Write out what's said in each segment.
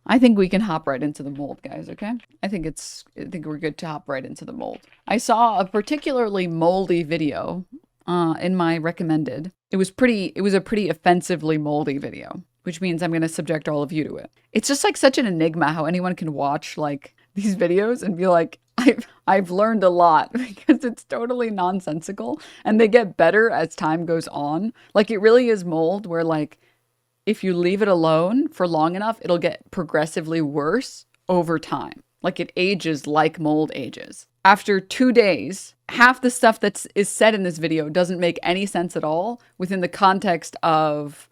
I think we can hop right into the mold, guys, okay? I think we're good to hop right into the mold. I saw a particularly moldy video in my recommended. It was a pretty offensively moldy video, which means I'm going to subject all of you to it. It's just like such an enigma how anyone can watch like these videos and be like, I've learned a lot because it's totally nonsensical and they get better as time goes on. Like it really is mold where like if you leave it alone for long enough, it'll get progressively worse over time. Like it ages like mold ages. After 2 days, half the stuff is said in this video doesn't make any sense at all within the context of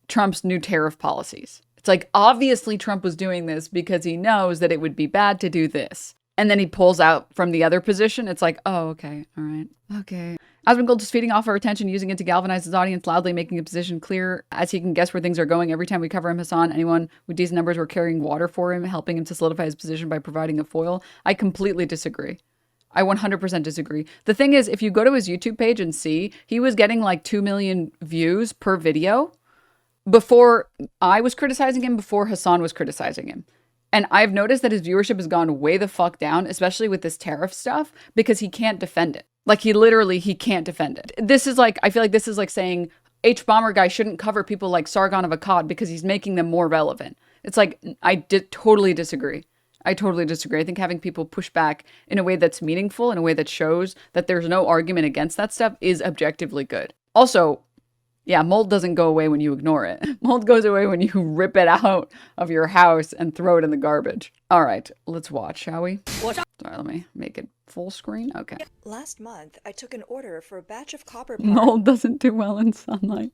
Trump's new tariff policies. It's like, obviously Trump was doing this because he knows that it would be bad to do this. And then he pulls out from the other position. It's like, oh, okay, all right, okay. Asmongold is feeding off our attention, using it to galvanize his audience, loudly making a position clear as he can guess where things are going. Every time we cover him, Hassan, anyone with decent numbers, we're carrying water for him, helping him to solidify his position by providing a foil. I completely disagree. I 100% disagree. The thing is, if you go to his YouTube page and see, he was getting like 2 million views per video before I was criticizing him, before Hassan was criticizing him. And I've noticed that his viewership has gone way the fuck down, especially with this tariff stuff, because he can't defend it. Like he can't defend it. This is like, I feel like this is like saying H-Bomber guy shouldn't cover people like Sargon of Akkad because he's making them more relevant. It's like, totally disagree. I totally disagree. I think having people push back in a way that's meaningful, in a way that shows that there's no argument against that stuff is objectively good. Also, yeah, mold doesn't go away when you ignore it. Mold goes away when you rip it out of your house and throw it in the garbage. All right, let's watch, shall we? Sorry, let me make it full screen. Okay. Last month, I took an order for a batch of copper parts. Mold doesn't do well in sunlight.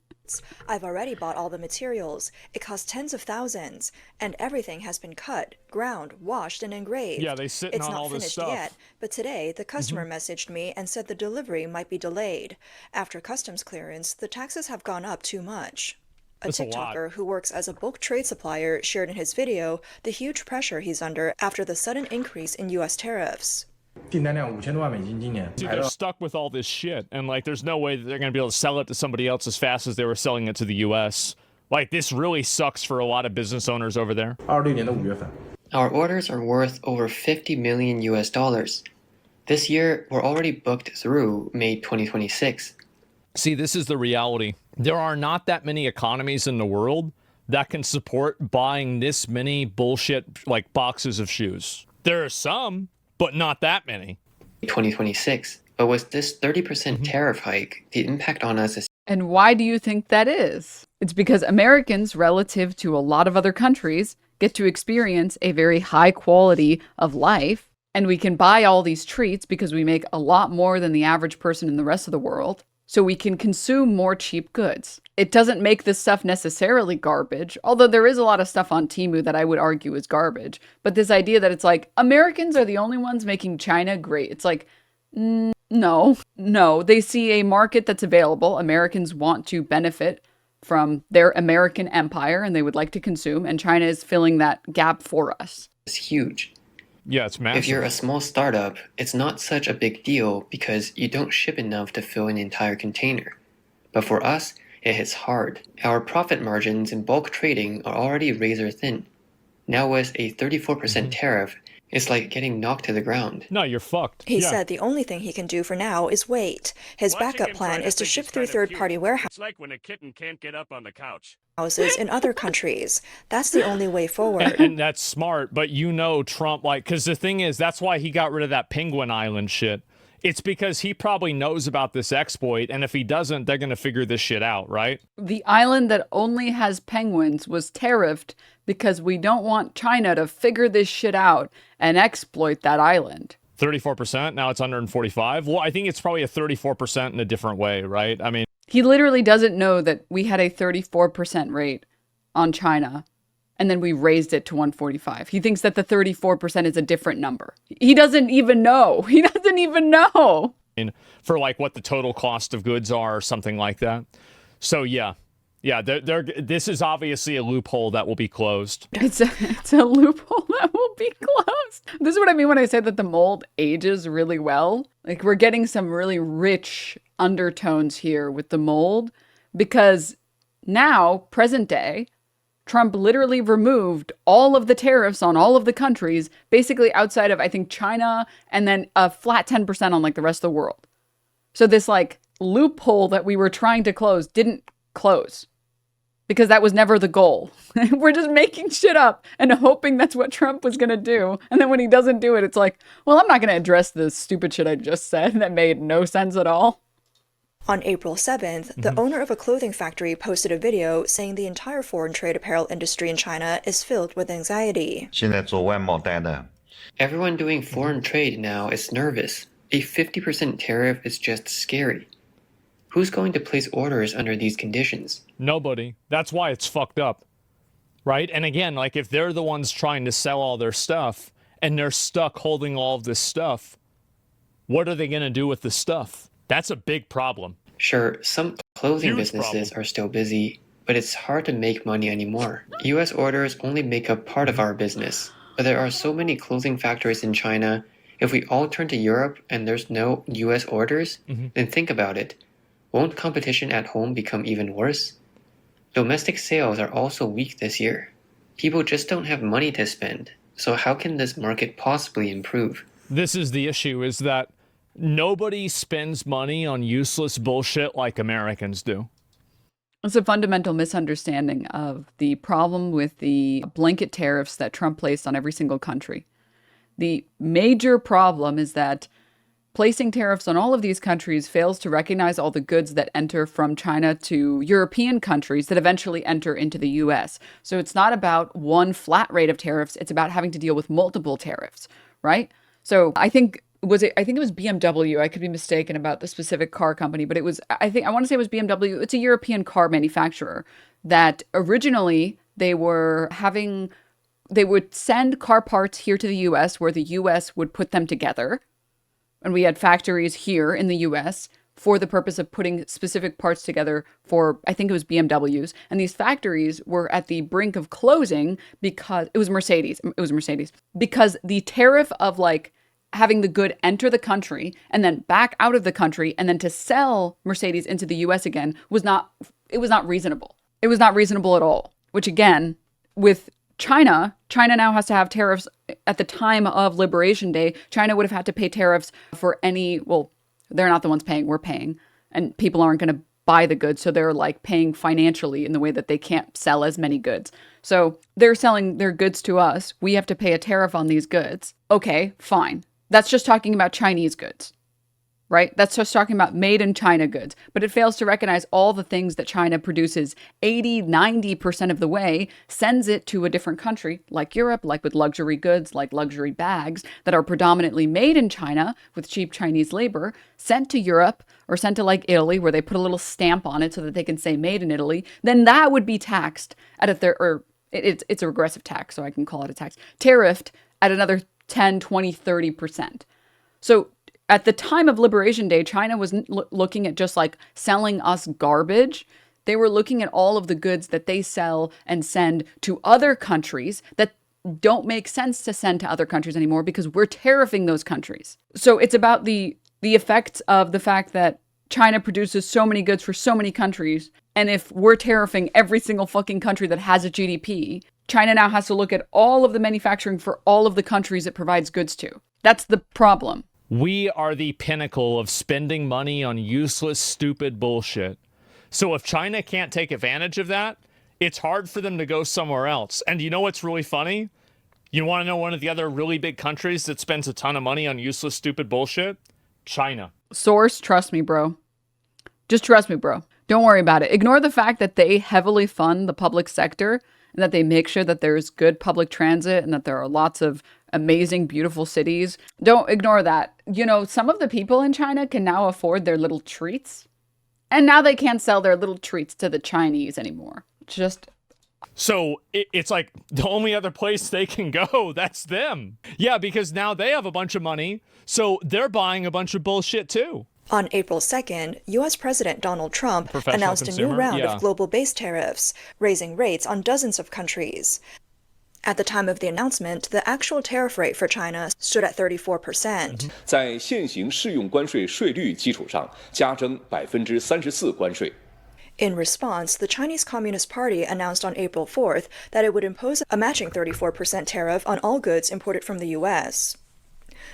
I've already bought all the materials. It cost tens of thousands, and everything has been cut, ground, washed, and engraved. Yeah, they sitting on all this stuff. It's not finished yet, but today the customer messaged me and said the delivery might be delayed. After customs clearance, the taxes have gone up too much. A TikToker who works as a bulk trade supplier shared in his video the huge pressure he's under after the sudden increase in U.S. tariffs. See, they're stuck with all this shit, and like there's no way that they're going to be able to sell it to somebody else as fast as they were selling it to the US. Like this really sucks for a lot of business owners over there. Our orders are worth over 50 million US dollars. This year, we're already booked through May 2026. See, this is the reality. There are not that many economies in the world that can support buying this many bullshit like boxes of shoes. There are some, but not that many. 2026. But with this 30% tariff hike, the impact on us is... And why do you think that is? It's because Americans, relative to a lot of other countries, get to experience a very high quality of life. And we can buy all these treats because we make a lot more than the average person in the rest of the world. So we can consume more cheap goods. It doesn't make this stuff necessarily garbage, although there is a lot of stuff on Temu that I would argue is garbage. But this idea that it's like, Americans are the only ones making China great. It's like, no. They see a market that's available. Americans want to benefit from their American empire and they would like to consume. And China is filling that gap for us. It's huge. Yeah, it's massive. If you're a small startup, it's not such a big deal because you don't ship enough to fill an entire container. But for us, it hits hard. Our profit margins in bulk trading are already razor thin. Now with a 34% tariff, it's like getting knocked to the ground. No, you're fucked. He said the only thing he can do for now is wait. His backup plan is to ship through third-party warehouses. It's like when a kitten can't get up on the couch. In other countries. That's the only way forward. And that's smart, but you know Trump, like, because the thing is, that's why he got rid of that Penguin Island shit. It's because he probably knows about this exploit, and if he doesn't, they're going to figure this shit out, right? The island that only has penguins was tariffed because we don't want China to figure this shit out and exploit that island. 34%, now it's 145. Well, I think it's probably a 34% in a different way, right? I mean, he literally doesn't know that we had a 34% rate on China, and then we raised it to 145. He thinks that the 34% is a different number. He doesn't even know. He doesn't even know. For like what the total cost of goods are or something like that. So yeah, this is obviously a loophole that will be closed. It's a loophole that will be closed. This is what I mean when I say that the mold ages really well. Like we're getting some really rich undertones here with the mold because now, present day, Trump literally removed all of the tariffs on all of the countries, basically outside of, I think, China, and then a flat 10% on like the rest of the world. So this like loophole that we were trying to close didn't close because that was never the goal. We're just making shit up and hoping that's what Trump was going to do. And then when he doesn't do it, it's like, well, I'm not going to address the stupid shit I just said that made no sense at all. On April 7th, the owner of a clothing factory posted a video saying the entire foreign trade apparel industry in China is filled with anxiety. 现在做外贸单的 Everyone doing foreign trade now is nervous. A 50% tariff is just scary. Who's going to place orders under these conditions? Nobody. That's why it's fucked up. Right? And again, like if they're the ones trying to sell all their stuff and they're stuck holding all of this stuff, what are they going to do with the stuff? That's a big problem. Sure, some clothing Huge businesses problem. are still busy, but it's hard to make money anymore. US orders only make up part of our business, but there are so many clothing factories in China. If we all turn to Europe and there's no US orders, then think about it. Won't competition at home become even worse? Domestic sales are also weak this year. People just don't have money to spend. So how can this market possibly improve? This is the issue, is that nobody spends money on useless bullshit like Americans do. It's a fundamental misunderstanding of the problem with the blanket tariffs that Trump placed on every single country. The major problem is that placing tariffs on all of these countries fails to recognize all the goods that enter from China to European countries that eventually enter into the US. So it's not about one flat rate of tariffs, it's about having to deal with multiple tariffs, right? So I think it was BMW. I could be mistaken about the specific car company, but I want to say it was BMW. It's a European car manufacturer that originally they would send car parts here to the US where the US would put them together. And we had factories here in the US for the purpose of putting specific parts together for, I think it was BMWs. And these factories were at the brink of closing because it was Mercedes. Because the tariff of like having the good enter the country and then back out of the country and then to sell Mercedes into the US again was not reasonable. It was not reasonable at all, which again, with China now has to have tariffs at the time of Liberation Day. China would have had to pay tariffs for they're not the ones paying, we're paying, and people aren't going to buy the goods. So they're like paying financially in the way that they can't sell as many goods. So they're selling their goods to us. We have to pay a tariff on these goods. Okay, fine. That's just talking about Chinese goods, right? That's just talking about made in China goods. But it fails to recognize all the things that China produces 80-90% of the way, sends it to a different country like Europe, like with luxury goods, like luxury bags that are predominantly made in China with cheap Chinese labor, sent to Europe or sent to like Italy where they put a little stamp on it so that they can say made in Italy. Then that would be taxed at it's a regressive tax, so I can call it a tax, tariffed at another 10, 20, 30%. So at the time of Liberation Day, China wasn't looking at just like selling us garbage. They were looking at all of the goods that they sell and send to other countries that don't make sense to send to other countries anymore because we're tariffing those countries. So it's about the effects of the fact that China produces so many goods for so many countries. And if we're tariffing every single fucking country that has a GDP, China now has to look at all of the manufacturing for all of the countries it provides goods to. That's the problem. We are the pinnacle of spending money on useless, stupid bullshit. So if China can't take advantage of that, it's hard for them to go somewhere else. And you know what's really funny? You want to know one of the other really big countries that spends a ton of money on useless, stupid bullshit? China. Source, trust me, bro. Just trust me, bro. Don't worry about it. Ignore the fact that they heavily fund the public sector and that they make sure that there's good public transit and that there are lots of amazing, beautiful cities. Don't ignore that. You know, some of the people in China can now afford their little treats. And now they can't sell their little treats to the Chinese anymore. So it's like the only other place they can go, that's them. Yeah, because now they have a bunch of money, so they're buying a bunch of bullshit too. On April 2nd, U.S. President Donald Trump announced a new round of global-based tariffs, raising rates on dozens of countries. At the time of the announcement, the actual tariff rate for China stood at 34%. 在现行适用关税税率基础上加征34%关税。In response, the Chinese Communist Party announced on April 4th that it would impose a matching 34% tariff on all goods imported from the U.S.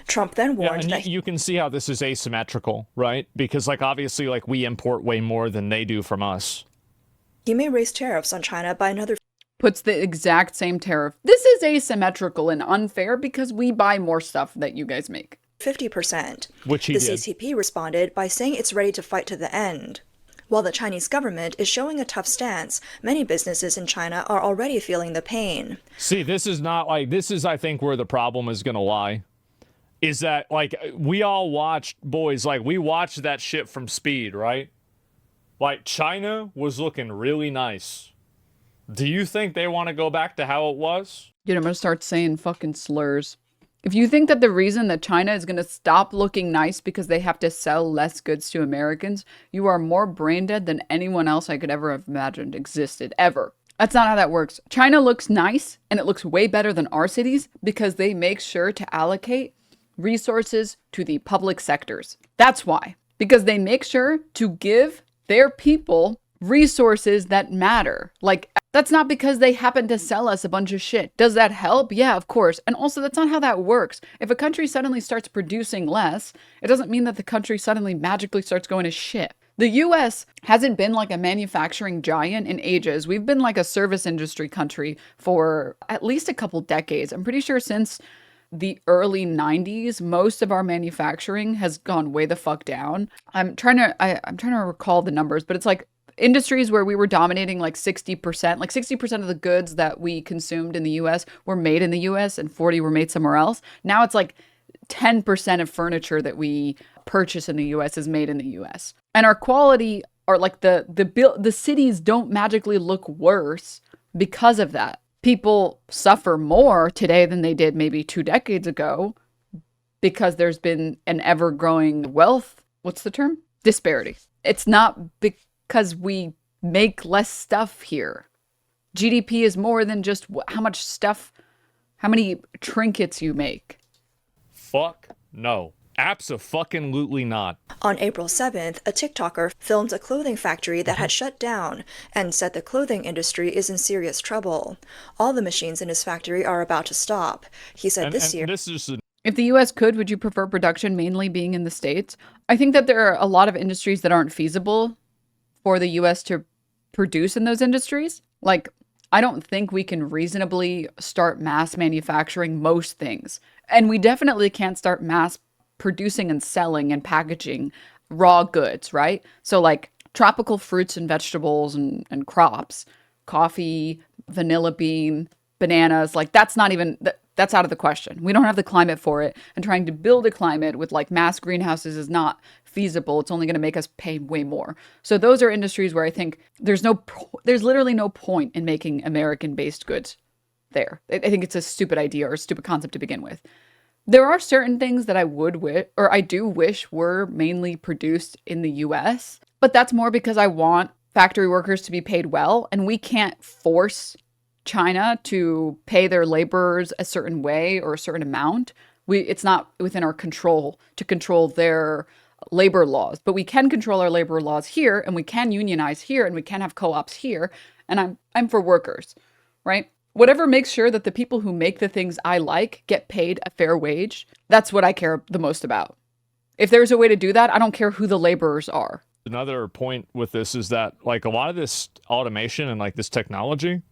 Trump then warned that you can see how this is asymmetrical, right? Because, like, obviously, like, we import way more than they do from us. he may raise tariffs on China by another Puts the exact same tariff. This is asymmetrical and unfair because we buy more stuff that you guys make. 50%. Which he the did. CCP responded by saying it's ready to fight to the end. While the Chinese government is showing a tough stance, many businesses in China are already feeling the pain. See, this is not like, this is, I think, where the problem is going to lie. Is that, like, we all watched, boys, like, we watched that shit from Speed, right? Like, China was looking really nice. Do you think they want to go back to how it was? Dude, I'm gonna start saying fucking slurs. If you think that the reason that China is gonna stop looking nice because they have to sell less goods to Americans, you are more brain dead than anyone else I could ever have imagined existed, ever. That's not how that works. China looks nice, and it looks way better than our cities because they make sure to allocate resources to the public sectors. That's why. Because they make sure to give their people resources that matter. Like, that's not because they happen to sell us a bunch of shit. Does that help? Yeah, of course. And also, that's not how that works. If a country suddenly starts producing less, it doesn't mean that the country suddenly magically starts going to shit. The US hasn't been like a manufacturing giant in ages. We've been like a service industry country for at least a couple decades. I'm pretty sure since the early 90s, most of our manufacturing has gone way the fuck down. I'm trying to recall the numbers, but it's like industries where we were dominating like 60% of the goods that we consumed in the US were made in the US and 40 were made somewhere else. Now it's like 10% of furniture that we purchase in the US is made in the US. And our quality, or like the cities don't magically look worse because of that. People suffer more today than they did maybe 2 decades ago because there's been an ever-growing wealth, what's the term? Disparity. It's not because we make less stuff here. GDP is more than just how much stuff, how many trinkets you make. Fuck no. Abso-fucking-lutely not. On April 7th, a TikToker filmed a clothing factory that had shut down and said the clothing industry is in serious trouble. All the machines in his factory are about to stop. He said this year... If the US could, would you prefer production mainly being in the States? I think that there are a lot of industries that aren't feasible for the US to produce in those industries. Like, I don't think we can reasonably start mass manufacturing most things. And we definitely can't start mass producing and selling and packaging raw goods, right? So like tropical fruits and vegetables and crops, coffee, vanilla bean, bananas, like that's not even, that's out of the question. We don't have the climate for it. And trying to build a climate with like mass greenhouses is not feasible. It's only going to make us pay way more. So those are industries where I think there's literally no point in making American-based goods there. I think it's a stupid idea or a stupid concept to begin with. There are certain things that I do wish were mainly produced in the US, but that's more because I want factory workers to be paid well, and we can't force China to pay their laborers a certain way or a certain amount. It's not within our control to control their labor laws, but we can control our labor laws here, and we can unionize here, and we can have co-ops here, and I'm for workers, right? Whatever makes sure that the people who make the things I like get paid a fair wage, that's what I care the most about. If there's a way to do that, I don't care who the laborers are. Another point with this is that like a lot of this automation and like this technology,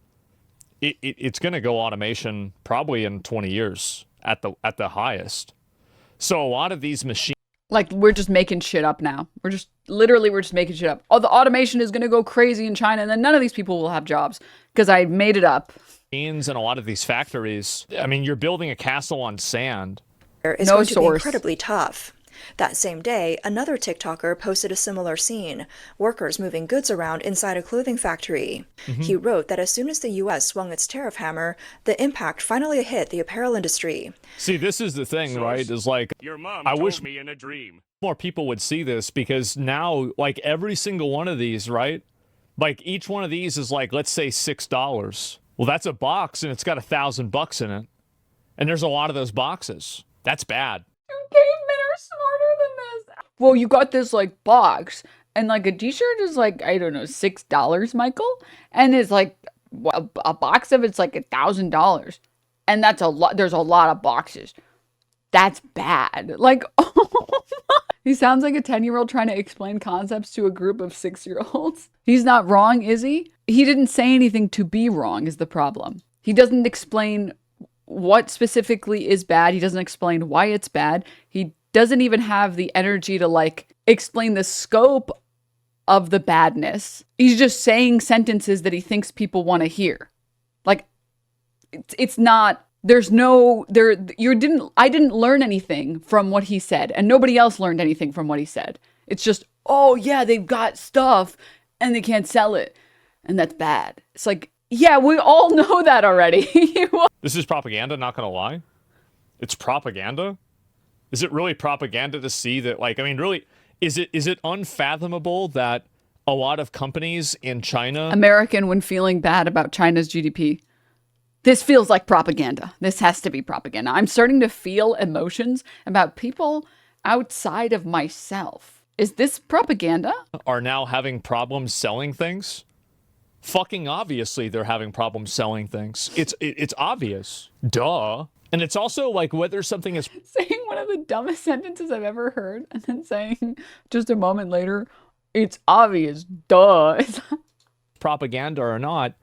it's going to go automation probably in 20 years at the highest. So a lot of these machines, like we're just making shit up now. We're just making shit up. Oh, the automation is going to go crazy in China and then none of these people will have jobs because I made it up. And a lot of these factories, I mean, you're building a castle on sand. Is going to be incredibly tough. That same day, another TikToker posted a similar scene, workers moving goods around inside a clothing factory. He wrote that as soon as the U.S. swung its tariff hammer, the impact finally hit the apparel industry. See, this is the thing, right? Is like, your mom I told wish me in a dream. More people would see this because now, like every single one of these, right? Like each one of these is like, let's say $6. Well, that's a box and it's got $1,000 in it. And there's a lot of those boxes. That's bad. Cavemen are smarter than this. Well, you got this like box And like a t-shirt is like, I don't know, $6, Michael. And it's like a box of it's like $1,000. And that's a lot. There's a lot of boxes. That's bad. Like, oh, he sounds like a 10-year-old trying to explain concepts to a group of 6-year-olds. He's not wrong, is he? He didn't say anything to be wrong is the problem. He doesn't explain what specifically is bad. He doesn't explain why it's bad. He doesn't even have the energy to like explain the scope of the badness. He's just saying sentences that he thinks people want to hear. Like, it's not, there's no, I didn't learn anything from what he said, and nobody else learned anything from what he said. It's just, oh yeah, they've got stuff and they can't sell it. And that's bad. It's like, yeah, we all know that already. This is propaganda, not gonna lie. It's propaganda. Is it really propaganda to see that, like, I mean, really, is it unfathomable that a lot of companies in China... American when feeling bad about China's GDP. This feels like propaganda. This has to be propaganda. I'm starting to feel emotions about people outside of myself. Is this propaganda? Are now having problems selling things? Fucking obviously they're having problems selling things. It's obvious. Duh. And it's also like whether something is... Saying one of the dumbest sentences I've ever heard and then saying just a moment later, it's obvious. Duh. propaganda or not,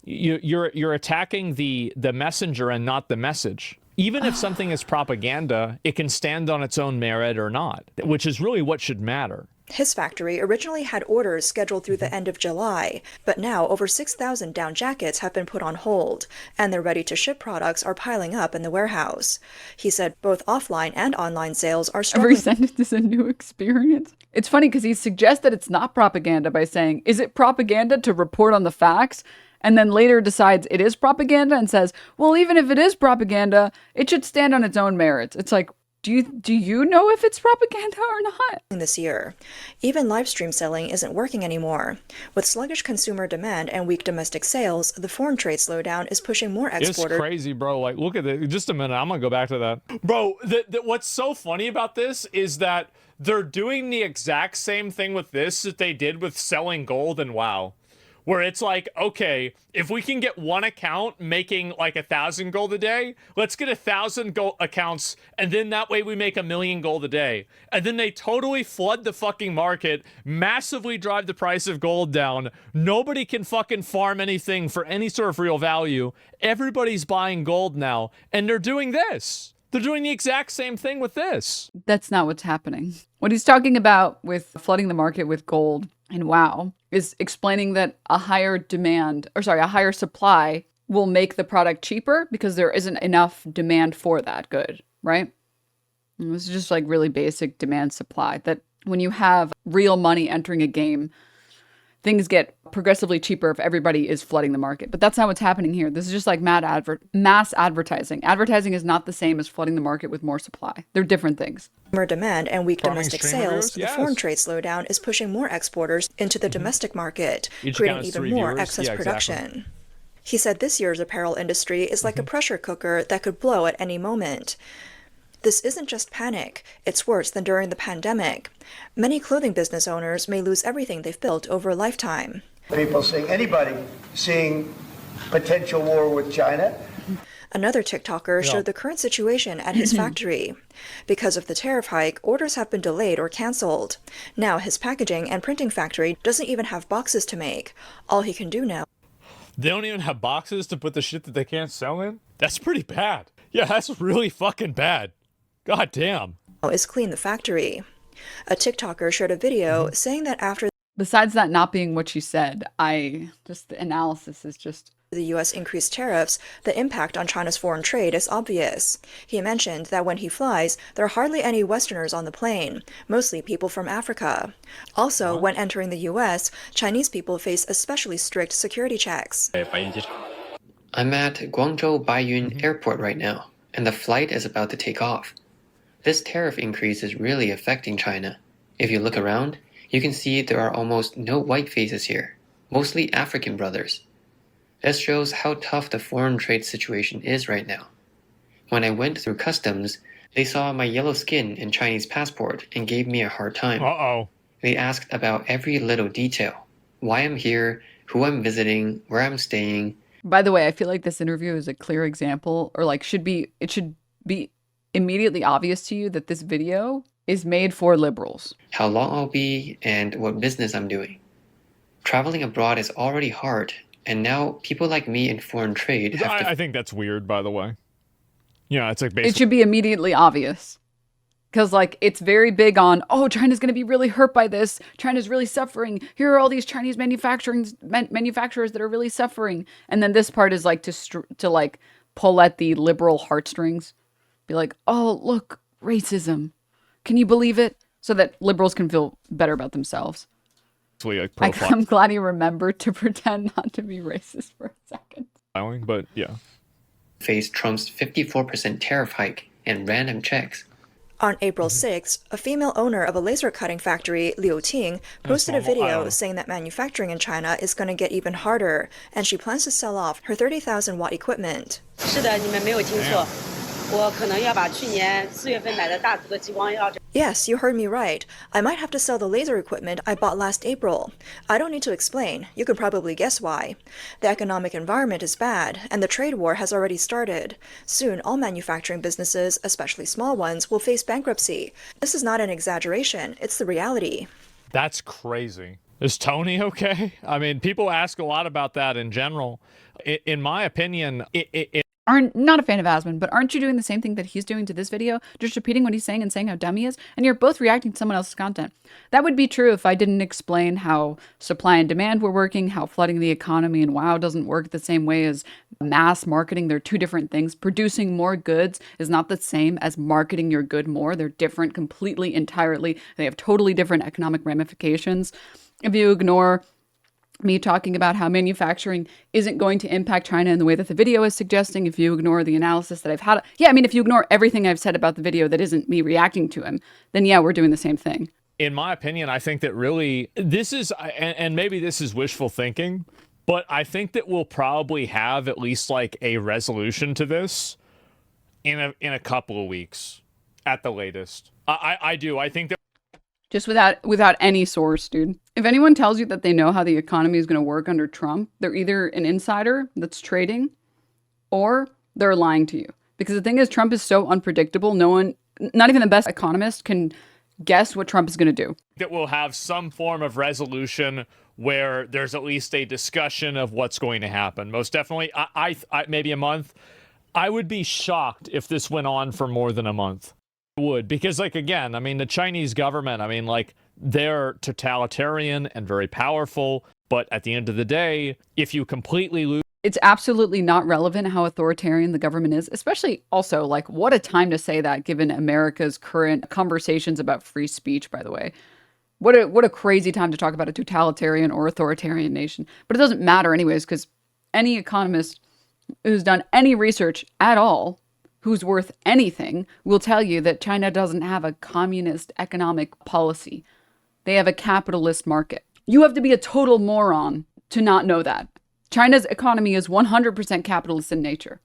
you're attacking the messenger and not the message. Even if something is propaganda, it can stand on its own merit or not, which is really what should matter. His factory originally had orders scheduled through the end of July, but now over 6,000 down jackets have been put on hold, and their ready-to-ship products are piling up in the warehouse. He said both offline and online sales are struggling. Every sentence is a new experience. It's funny because he suggests that it's not propaganda by saying, is it propaganda to report on the facts? And then later decides it is propaganda and says, well, even if it is propaganda, it should stand on its own merits. It's like, do you know if it's propaganda or not? This year, even live stream selling isn't working anymore. With sluggish consumer demand and weak domestic sales, the foreign trade slowdown is pushing more exporters. It's crazy, bro. Like, look at it. Just a minute. I'm gonna go back to that, bro. What's so funny about this is that they're doing the exact same thing with this that they did with selling gold and WoW. Where it's like, okay, if we can get one account making like 1,000 gold a day, let's get 1,000 gold accounts, and then that way we make 1,000,000 gold a day. And then they totally flood the fucking market, massively drive the price of gold down. Nobody can fucking farm anything for any sort of real value. Everybody's buying gold now, and they're doing this. They're doing the exact same thing with this. That's not what's happening. What he's talking about with flooding the market with gold and WoW is explaining that a higher supply will make the product cheaper because there isn't enough demand for that good, right? And this is just like really basic demand supply, that when you have real money entering a game, things get progressively cheaper if everybody is flooding the market. But that's not what's happening here. This is just like mass advertising. Advertising is not the same as flooding the market with more supply. They're different things. Consumer demand and weak Farming domestic streamers? sales, Yes. the foreign trade slowdown is pushing more exporters into the domestic market, Each creating account is even 3 more viewers? excess Yeah, production. exactly. He said this year's apparel industry is like a pressure cooker that could blow at any moment. This isn't just panic, it's worse than during the pandemic. Many clothing business owners may lose everything they've built over a lifetime. People seeing anybody seeing potential war with China. Another TikToker showed the current situation at his factory. Because of the tariff hike, orders have been delayed or canceled. Now his packaging and printing factory doesn't even have boxes to make. All he can do now They don't even have boxes to put the shit that they can't sell in? That's pretty bad. Yeah, that's really fucking bad. God damn. is clean the factory. A TikToker shared a video saying that after Besides that not being what you said, the analysis is just... the U.S. increased tariffs, the impact on China's foreign trade is obvious. He mentioned that when he flies, there are hardly any Westerners on the plane, mostly people from Africa. Also, when entering the U.S., Chinese people face especially strict security checks. I'm at Guangzhou Baiyun Airport right now, and the flight is about to take off. This tariff increase is really affecting China. If you look around, you can see there are almost no white faces here, mostly African brothers. This shows how tough the foreign trade situation is right now. When I went through customs, they saw my yellow skin and Chinese passport and gave me a hard time. Uh-oh. They asked about every little detail. Why I'm here, who I'm visiting, where I'm staying. By the way, I feel like this interview is a clear example, or like it should be immediately obvious to you that this video is made for liberals. How long I'll be, and what business I'm doing. Traveling abroad is already hard, and now people like me in foreign trade have to... I think that's weird, by the way. Yeah, it's like basically... It should be immediately obvious. Because, like, it's very big on, oh, China's going to be really hurt by this. China's really suffering. Here are all these Chinese manufacturers that are really suffering. And then this part is, like, to like, pull at the liberal heartstrings. Be like, oh, look, racism. Can you believe it? So that liberals can feel better about themselves. Like I'm glad you remembered to pretend not to be racist for a second. But, yeah. Face Trump's 54% tariff hike and random checks. On April 6th, a female owner of a laser cutting factory, Liu Ting, posted a video saying that manufacturing in China is going to get even harder, and she plans to sell off her 30,000 watt equipment. 是的，你们没有听错，我可能要把去年4月份买的大组的激光药。 Yes, you heard me right. I might have to sell the laser equipment I bought last April. I don't need to explain. You can probably guess why. The economic environment is bad, and the trade war has already started. Soon, all manufacturing businesses, especially small ones, will face bankruptcy. This is not an exaggeration. It's the reality. That's crazy. Is Tony okay? I mean, people ask a lot about that in general. In my opinion, Not a fan of Asmon, but aren't you doing the same thing that he's doing to this video? Just repeating what he's saying and saying how dumb he is? And you're both reacting to someone else's content. That would be true if I didn't explain how supply and demand were working, how flooding the economy and WoW doesn't work the same way as mass marketing. They're two different things. Producing more goods is not the same as marketing your good more. They're different completely, entirely. They have totally different economic ramifications. If you ignore me talking about how manufacturing isn't going to impact China in the way that the video is suggesting, if you ignore the analysis that I've had, if you ignore everything I've said about the video that isn't me reacting to him, then yeah, we're doing the same thing. In my opinion, I think that really this is, and maybe this is wishful thinking, but I think that we'll probably have at least like a resolution to this in a couple of weeks at the latest. I do. I think that just without any source, dude. If anyone tells you that they know how the economy is going to work under Trump, they're either an insider that's trading or they're lying to you. Because the thing is, Trump is so unpredictable, no one, not even the best economist, can guess what Trump is going to do. That we'll have some form of resolution where there's at least a discussion of what's going to happen. Most definitely, I maybe a month. I would be shocked if this went on for more than a month. Would, because like again, I mean the Chinese government, I mean like they're totalitarian and very powerful, but at the end of the day, if you completely lose, it's absolutely not relevant how authoritarian the government is, especially also like what a time to say that given America's current conversations about free speech, by the way. What a crazy time to talk about a totalitarian or authoritarian nation. But it doesn't matter anyways, because any economist who's done any research at all who's worth anything will tell you that China doesn't have a communist economic policy. They have a capitalist market. You have to be a total moron to not know that. China's economy is 100% capitalist in nature.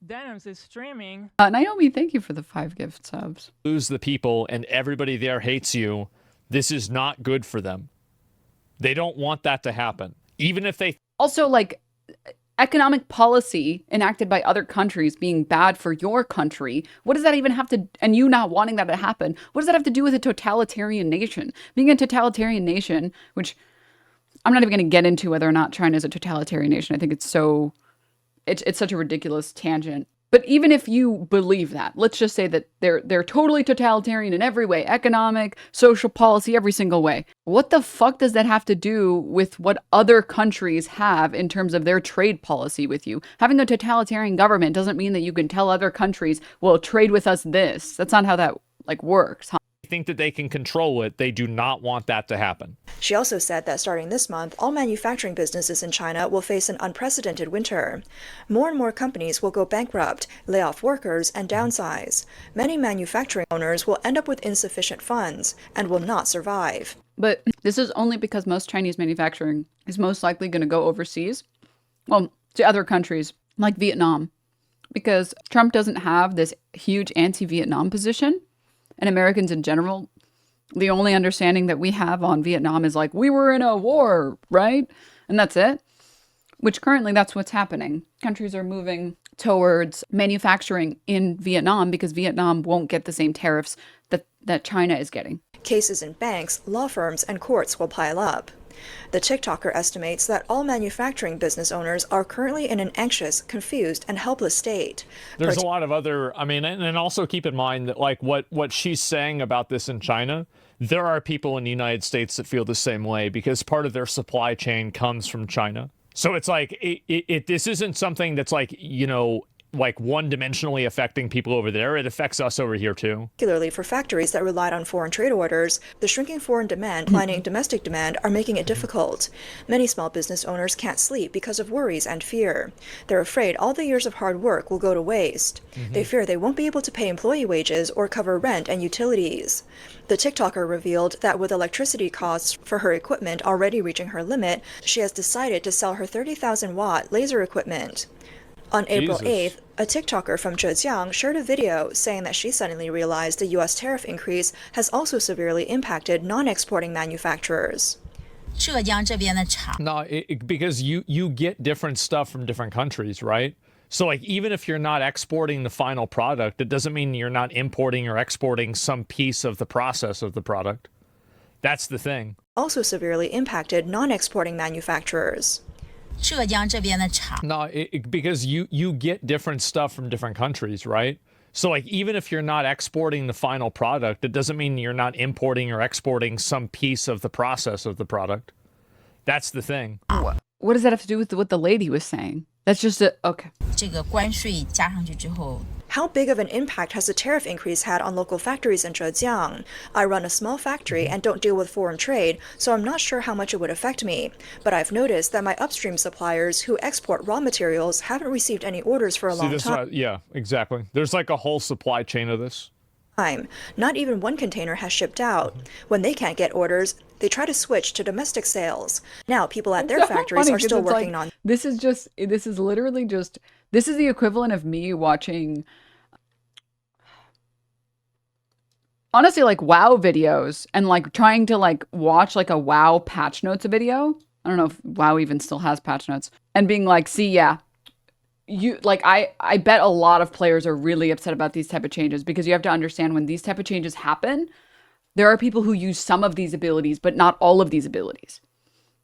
Denims is streaming. Naomi, thank you for the 5 gift subs. Lose the people and everybody there hates you. This is not good for them. They don't want that to happen. Even if they... Also, like... economic policy enacted by other countries being bad for your country, what does that even have to, and you not wanting that to happen, what does that have to do with a totalitarian nation? Being a totalitarian nation, which I'm not even going to get into whether or not China is a totalitarian nation. I think it's such a ridiculous tangent. But even if you believe that, let's just say that they're totally totalitarian in every way, economic, social policy, every single way. What the fuck does that have to do with what other countries have in terms of their trade policy with you? Having a totalitarian government doesn't mean that you can tell other countries, well, trade with us this. That's not how that works, huh? Think that they can control it. They do not want that to happen. She also said that starting this month, all manufacturing businesses in China will face an unprecedented winter. More and more companies will go bankrupt, lay off workers, and downsize. Many manufacturing owners will end up with insufficient funds and will not survive. But this is only because most Chinese manufacturing is most likely going to go overseas, well, to other countries like Vietnam, because Trump doesn't have this huge anti-Vietnam position. And Americans in general The only understanding that we have on Vietnam is like, we were in a war, right? And that's it. Which currently that's what's happening. Countries are moving towards manufacturing in Vietnam because Vietnam won't get the same tariffs that China is getting. Cases in banks, law firms, and courts will pile up. The TikToker estimates that all manufacturing business owners are currently in an anxious, confused, and helpless state. There's a lot of other, I mean, and also keep in mind that like what she's saying about this in China, there are people in the United States that feel the same way because part of their supply chain comes from China. So it's like, this isn't something that's like, you know, like one-dimensionally affecting people over there. It affects us over here too. Particularly for factories that relied on foreign trade orders, the shrinking foreign demand declining domestic demand are making it difficult. Many small business owners can't sleep because of worries and fear. They're afraid all the years of hard work will go to waste. They fear they won't be able to pay employee wages or cover rent and utilities. The TikToker revealed that with electricity costs for her equipment already reaching her limit, she has decided to sell her 30,000-watt laser equipment. On April 8th, a TikToker from Zhejiang shared a video saying that she suddenly realized the U.S. tariff increase has also severely impacted non-exporting manufacturers. No, because you get different stuff from different countries, right? So like even if you're not exporting the final product, it doesn't mean you're not importing or exporting some piece of the process of the product. That's the thing. Also severely impacted non-exporting manufacturers. No, because you get different stuff from different countries, right? So like even if you're not exporting the final product, it doesn't mean you're not importing or exporting some piece of the process of the product. That's the thing. What does that have to do with what the lady was saying? That's just okay. How big of an impact has the tariff increase had on local factories in Zhejiang? I run a small factory and don't deal with foreign trade, so I'm not sure how much it would affect me. But I've noticed that my upstream suppliers who export raw materials haven't received any orders for a long time. Yeah, exactly. There's like a whole supply chain of this. Not even one container has shipped out. When they can't get orders, they try to switch to domestic sales. Now people at their factories are still working on. This is the equivalent of me watching, honestly, like WoW videos and like trying to like watch like a WoW patch notes video. I don't know if WoW even still has patch notes, and being like, see, yeah, you like, I bet a lot of players are really upset about these type of changes because you have to understand when these type of changes happen, there are people who use some of these abilities, but not all of these abilities.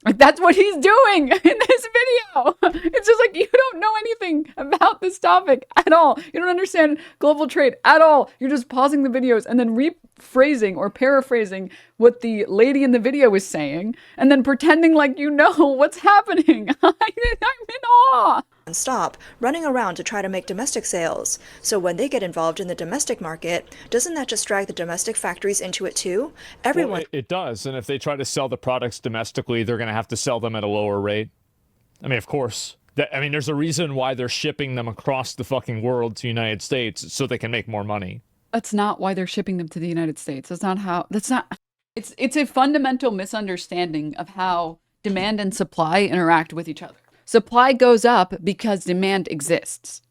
Like that's what he's doing in this video. It's just like, you don't know anything about this topic at all. You don't understand global trade at all. You're just pausing the videos and then rephrasing or paraphrasing what the lady in the video was saying and then pretending like you know what's happening. I'm in awe. And stop running around to try to make domestic sales. So when they get involved in the domestic market, doesn't that just drag the domestic factories into it too? Everyone. Well, it does. And if they try to sell the products domestically, they're going to have to sell them at a lower rate. I mean, of course. There's a reason why they're shipping them across the fucking world to the United States so they can make more money. That's not why they're shipping them to the United States. It's a fundamental misunderstanding of how demand and supply interact with each other. Supply goes up because demand exists.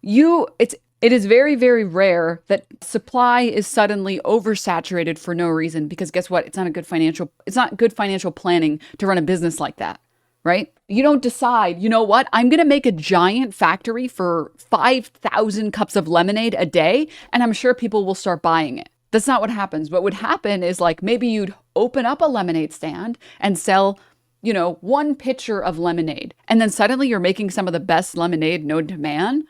It is very, very rare that supply is suddenly oversaturated for no reason because guess what? It's not good financial planning to run a business like that, right? You don't decide, you know what? I'm going to make a giant factory for 5,000 cups of lemonade a day and I'm sure people will start buying it. That's not what happens. What would happen is like maybe you'd open up a lemonade stand and sell, you know, one pitcher of lemonade. And then suddenly you're making some of the best lemonade known to man.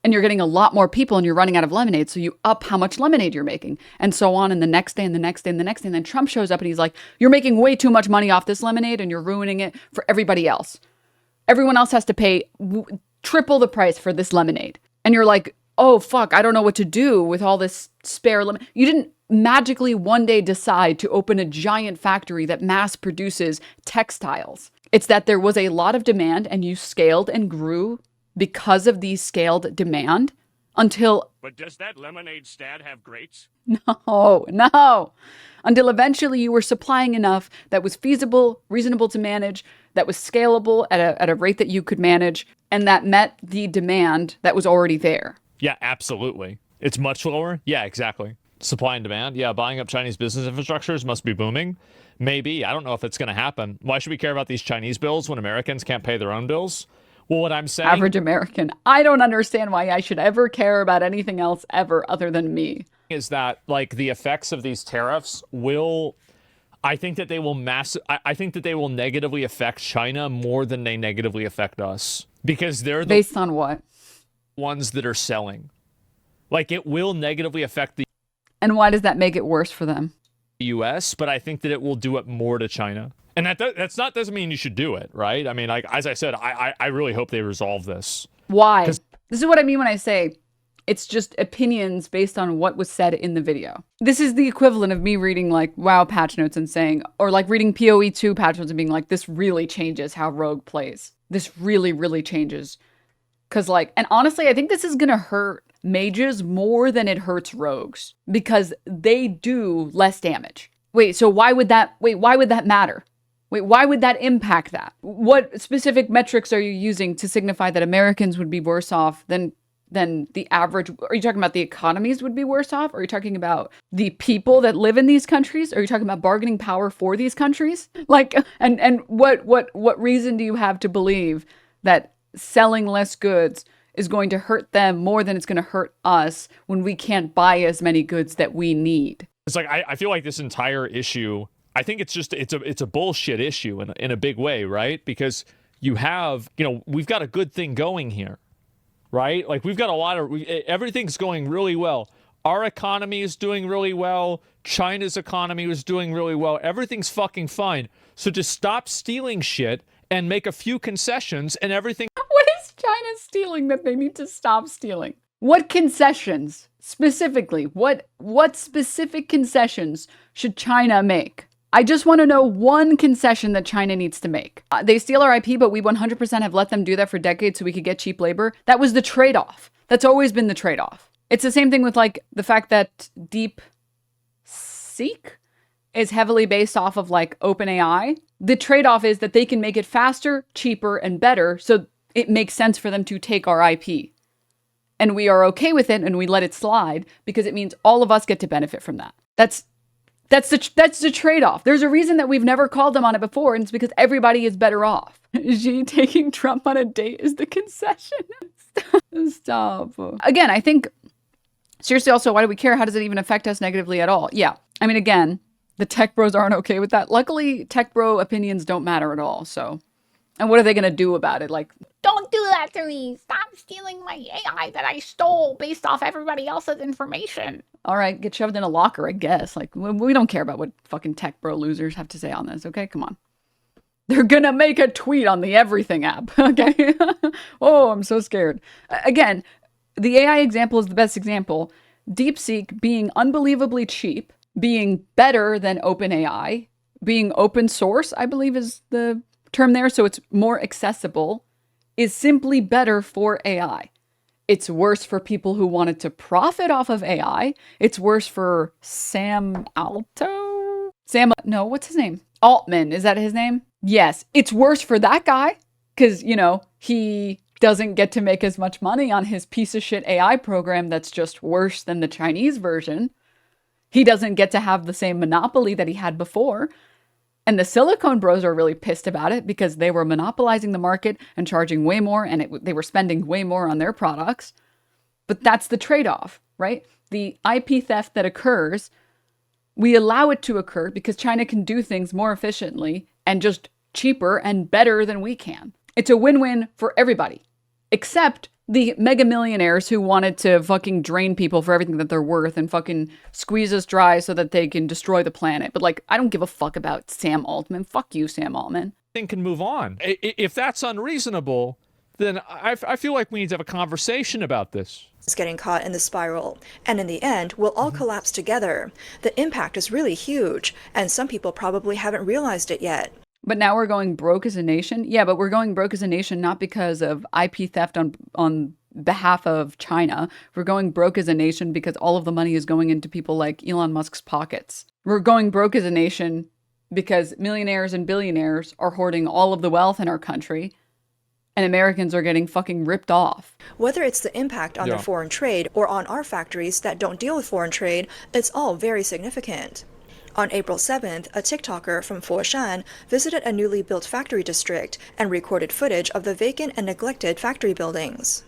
And you're getting a lot more people and you're running out of lemonade. So you up how much lemonade you're making and so on. And the next day and the next day and the next day. And then Trump shows up and he's like, you're making way too much money off this lemonade and you're ruining it for everybody else. Everyone else has to pay triple the price for this lemonade. And you're like, oh, fuck, I don't know what to do with all this spare lemonade. You didn't magically one day decide to open a giant factory that mass produces textiles. It's that there was a lot of demand and you scaled and grew because of the scaled demand until... But does that lemonade stand have grates? No. Until eventually you were supplying enough that was feasible, reasonable to manage, that was scalable at a rate that you could manage, and that met the demand that was already there. Yeah, absolutely. It's much lower? Yeah, exactly. Supply and demand. Yeah, buying up Chinese business infrastructures must be booming. Maybe. I don't know if it's going to happen. Why should we care about these Chinese bills when Americans can't pay their own bills? Well, what I'm saying... Average American. I don't understand why I should ever care about anything else ever other than me. ...is that, like, the effects of these tariffs will... I think that they will I think that they will negatively affect China more than they negatively affect us. Because they're the... Based on what? ...ones that are selling. Like, it will negatively affect the... And why does that make it worse for them? U.S., but I think that it will do it more to China. And doesn't mean you should do it, right? I mean, like, as I said, I really hope they resolve this. Why? This is what I mean when I say it's just opinions based on what was said in the video. This is the equivalent of me reading, like, WoW patch notes and saying, or like reading PoE2 patch notes and being like, this really changes how Rogue plays. This really, really changes. Because, like, and honestly, I think this is going to hurt mages more than it hurts rogues because they do less damage. Wait, so why would that matter? Wait, why would that impact that? What specific metrics are you using to signify that Americans would be worse off than the average? Are you talking about the economies would be worse off? Are you talking about the people that live in these countries? Are you talking about bargaining power for these countries? Like, and what reason do you have to believe that selling less goods is going to hurt them more than it's going to hurt us when we can't buy as many goods that we need? It's like, I feel like this entire issue, I think it's a bullshit issue in a big way, right? Because you have, we've got a good thing going here, right? Like, we've got everything's going really well. Our economy is doing really well. China's economy is doing really well. Everything's fucking fine. So just stop stealing shit and make a few concessions and everything. What is China stealing that they need to stop stealing? What concessions specifically? What specific concessions should China make? I just want to know one concession that China needs to make. They steal our IP, but we 100% have let them do that for decades so we could get cheap labor. That was the trade-off. That's always been the trade-off. It's the same thing with, like, the fact that DeepSeek is heavily based off of, like, OpenAI. The trade-off is that they can make it faster, cheaper, and better, so it makes sense for them to take our IP. And we are okay with it, and we let it slide, because it means all of us get to benefit from that. That's the trade-off. There's a reason that we've never called them on it before, and it's because everybody is better off. Xi taking Trump on a date is the concession. Stop. Again, I think, seriously, also, why do we care? How does it even affect us negatively at all? Yeah. I mean, again, the tech bros aren't okay with that. Luckily, tech bro opinions don't matter at all, so. And what are they going to do about it? Like, don't do that to me. Stop stealing my AI that I stole based off everybody else's information. All right, get shoved in a locker, I guess. Like, we don't care about what fucking tech bro losers have to say on this, okay? Come on. They're going to make a tweet on the everything app, okay? Oh, I'm so scared. Again, the AI example is the best example. DeepSeek being unbelievably cheap, being better than OpenAI, being open source, I believe is the term there, so it's more accessible, is simply better for AI. It's worse for people who wanted to profit off of AI. It's worse for no, what's his name? Altman, is that his name? Yes, it's worse for that guy because, he doesn't get to make as much money on his piece of shit AI program that's just worse than the Chinese version. He doesn't get to have the same monopoly that he had before. And the Silicon Bros are really pissed about it because they were monopolizing the market and charging way more, and they were spending way more on their products. But that's the trade-off, right? The IP theft that occurs, we allow it to occur because China can do things more efficiently and just cheaper and better than we can. It's a win-win for everybody, except the mega millionaires who wanted to fucking drain people for everything that they're worth and fucking squeeze us dry so that they can destroy the planet. But, like, I don't give a fuck about Sam Altman. Fuck you, Sam Altman. Thing can move on. If that's unreasonable, then I feel like we need to have a conversation about this. Is getting caught in the spiral, and in the end, we'll all collapse together. The impact is really huge, and some people probably haven't realized it yet. But now we're going broke as a nation? Yeah, but we're going broke as a nation not because of IP theft on behalf of China. We're going broke as a nation because all of the money is going into people like Elon Musk's pockets. We're going broke as a nation because millionaires and billionaires are hoarding all of the wealth in our country. and Americans are getting fucking ripped off. Whether it's the impact on their foreign trade or on our factories that don't deal with foreign trade, it's all very significant. On April 7th, a TikToker from Foshan visited a newly built factory district and recorded footage of the vacant and neglected factory buildings.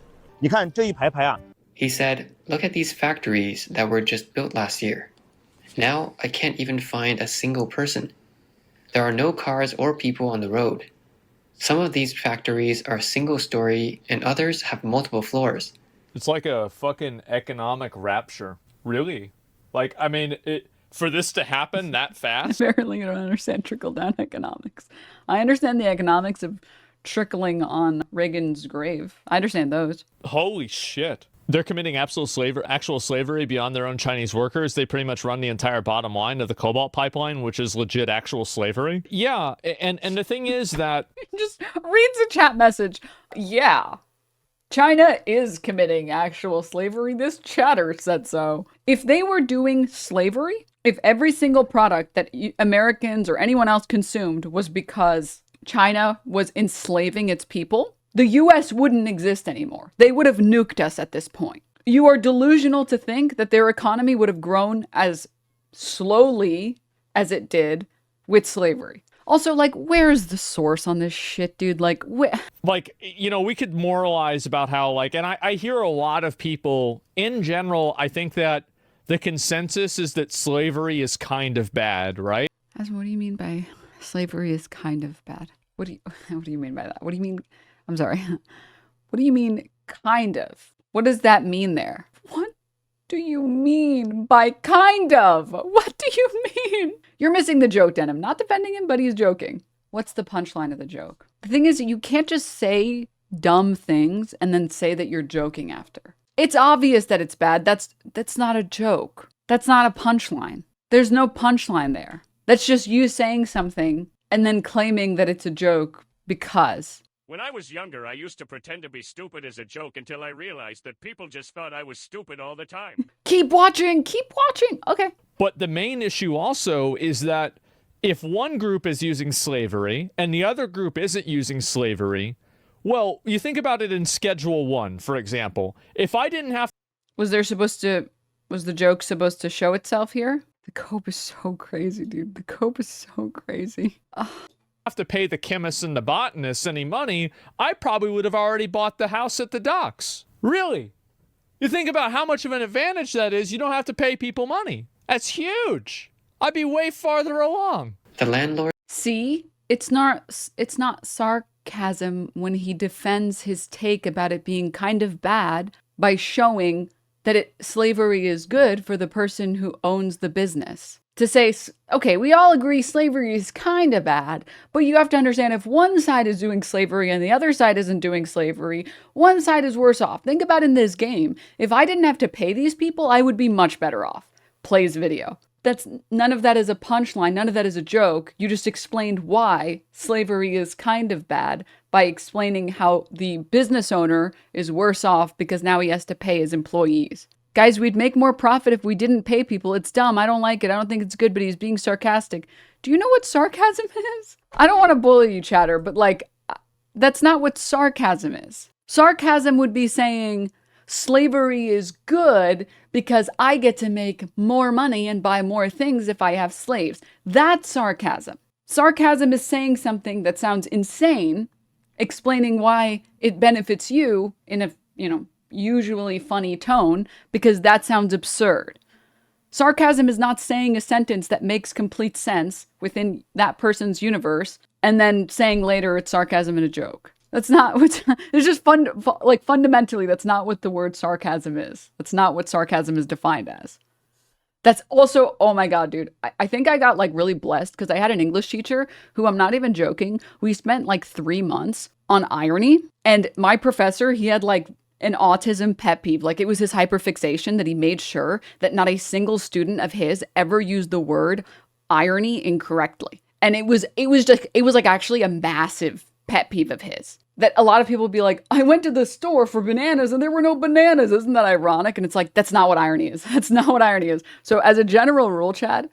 He said, "Look at these factories that were just built last year. Now I can't even find a single person. There are no cars or people on the road. Some of these factories are single-story and others have multiple floors." It's like a fucking economic rapture. Really? Like, I mean, for this to happen that fast? Apparently you don't understand trickle-down economics. I understand the economics of trickling on Reagan's grave. I understand those. Holy shit. They're committing actual slavery beyond their own Chinese workers. They pretty much run the entire bottom line of the cobalt pipeline, which is legit actual slavery. Yeah, and the thing is that... Just reads a chat message. Yeah, China is committing actual slavery. This chatter said so. If they were doing slavery, if every single product that Americans or anyone else consumed was because China was enslaving its people, the US wouldn't exist anymore. They would have nuked us at this point. You are delusional to think that their economy would have grown as slowly as it did with slavery. Also, like, where's the source on this shit, dude? Like, like, you know, we could moralize about how, like, and I hear a lot of people, in general, I think that the consensus is that slavery is kind of bad, right? What do you mean by slavery is kind of bad? What do you mean by that? What do you mean? I'm sorry. What do you mean, kind of? What does that mean there? What do you mean by kind of? What do you mean? You're missing the joke, Denim. Not defending him, but he's joking. What's the punchline of the joke? The thing is, you can't just say dumb things and then say that you're joking after. It's obvious that it's bad. That's not a joke. That's not a punchline. There's no punchline there. That's just you saying something and then claiming that it's a joke because... When I was younger, I used to pretend to be stupid as a joke until I realized that people just thought I was stupid all the time. Keep watching. Okay. But the main issue also is that if one group is using slavery and the other group isn't using slavery, well, you think about it in Schedule 1, for example. If I didn't have... Was the joke supposed to show itself here? The cope is so crazy, dude. The cope is so crazy. Ugh. Have to pay the chemists and the botanists any money, I probably would have already bought the house at the docks. Really? You think about how much of an advantage that is, you don't have to pay people money. That's huge. I'd be way farther along. The landlord... See? It's not sarcasm when he defends his take about it being kind of bad by showing that slavery is good for the person who owns the business. To say, okay, we all agree slavery is kind of bad, but you have to understand if one side is doing slavery and the other side isn't doing slavery, one side is worse off. Think about in this game, if I didn't have to pay these people, I would be much better off. Plays video. None of that is a punchline, none of that is a joke. You just explained why slavery is kind of bad by explaining how the business owner is worse off because now he has to pay his employees. Guys, we'd make more profit if we didn't pay people. It's dumb. I don't like it. I don't think it's good, but he's being sarcastic. Do you know what sarcasm is? I don't want to bully you, chatter, but like, that's not what sarcasm is. Sarcasm would be saying slavery is good because I get to make more money and buy more things if I have slaves. That's sarcasm. Sarcasm is saying something that sounds insane, explaining why it benefits you in a, usually funny tone because that sounds absurd. Sarcasm is not saying a sentence that makes complete sense within that person's universe and then saying later it's sarcasm and a joke. That's not what's, it's just fundamentally, that's not what the word sarcasm is. That's not what sarcasm is defined as. That's also, oh my God, dude. I think I got like really blessed because I had an English teacher who, I'm not even joking, we spent like 3 months on irony. And my professor, he had like an autism pet peeve. Like it was his hyperfixation that he made sure that not a single student of his ever used the word irony incorrectly. And it was like actually a massive pet peeve of his. That a lot of people would be like, I went to the store for bananas and there were no bananas. Isn't that ironic? And it's like, that's not what irony is. That's not what irony is. So as a general rule, Chad,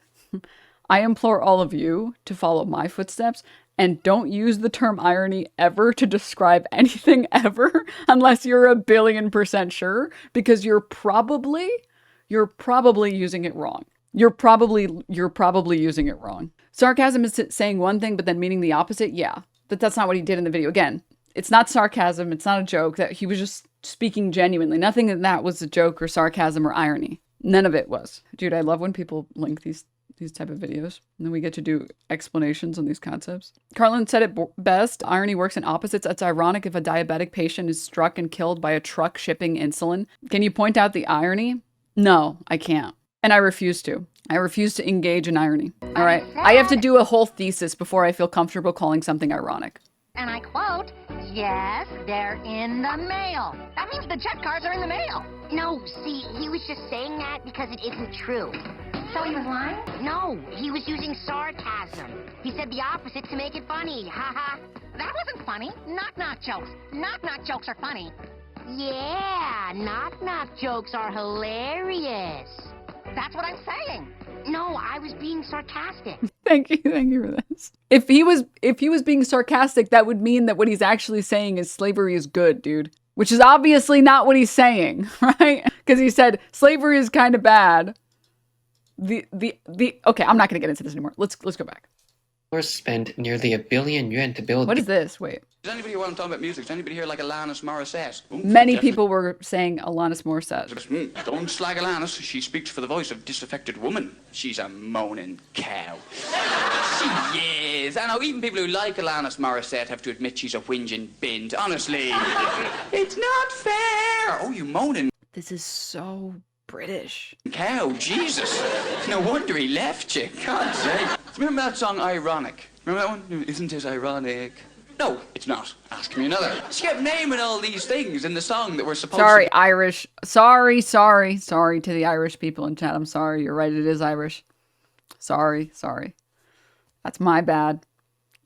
I implore all of you to follow my footsteps And don't use the term irony ever to describe anything ever unless you're 1,000,000,000% sure, because you're probably using it wrong. You're probably using it wrong. Sarcasm is saying one thing but then meaning the opposite. Yeah, but that's not what he did in the video. Again, it's not sarcasm. It's not a joke. That he was just speaking genuinely. Nothing in that was a joke or sarcasm or irony. None of it was. Dude, I love when people link these type of videos, and then we get to do explanations on these concepts. Carlin said it best. Irony works in opposites. It's ironic if a diabetic patient is struck and killed by a truck shipping insulin. Can you point out the irony? No, I can't. And I refuse to. I refuse to engage in irony. All right. I have to do a whole thesis before I feel comfortable calling something ironic. And I quote, yes, they're in the mail. That means the jet cars are in the mail. No, see, he was just saying that because it isn't true. So he was lying? No, he was using sarcasm. He said the opposite to make it funny. Ha ha. That wasn't funny. Knock-knock jokes. Knock-knock jokes are funny. Yeah, knock-knock jokes are hilarious. That's what I'm saying. No, I was being sarcastic. Thank you for this. If he was being sarcastic, that would mean that what he's actually saying is slavery is good, dude. Which is obviously not what he's saying, right? Because he said slavery is kind of bad. Okay, I'm not gonna get into this anymore. Let's go back. Spent nearly $1 billion to build. What is this? Wait. Does anybody want to talk about music? Does anybody here like Alanis Morissette? Many people were saying Alanis Morissette. Don't slag Alanis. She speaks for the voice of disaffected woman. She's a moaning cow. She is. I know even people who like Alanis Morissette have to admit she's a whinging bint. Honestly, it's not fair. Oh, you moaning. This is so British. Cow, Jesus. No wonder he left you. God's sake. Remember that song, Ironic? Remember that one? Isn't it ironic? No, it's not. Ask me another. She kept naming all these things in the song that were supposed Sorry, Irish. Sorry to the Irish people in chat. I'm sorry. You're right. It is Irish. Sorry. That's my bad.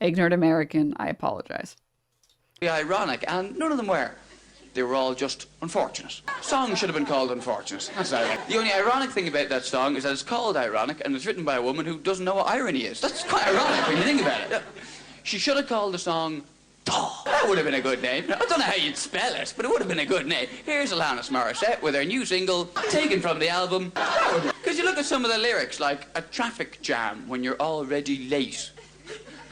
Ignorant American. I apologize. be ironic, and none of them were. They were all just unfortunate. Song should have been called Unfortunate. That's ironic. The only ironic thing about that song is that it's called ironic and it's written by a woman who doesn't know what irony is. That's quite ironic when you think about it. She should have called the song That would have been a good name. I don't know how you'd spell it, but it would have been a good name. Here's Alanis Morissette with her new single, taken from the album. Because you look at some of the lyrics, like a traffic jam when you're already late.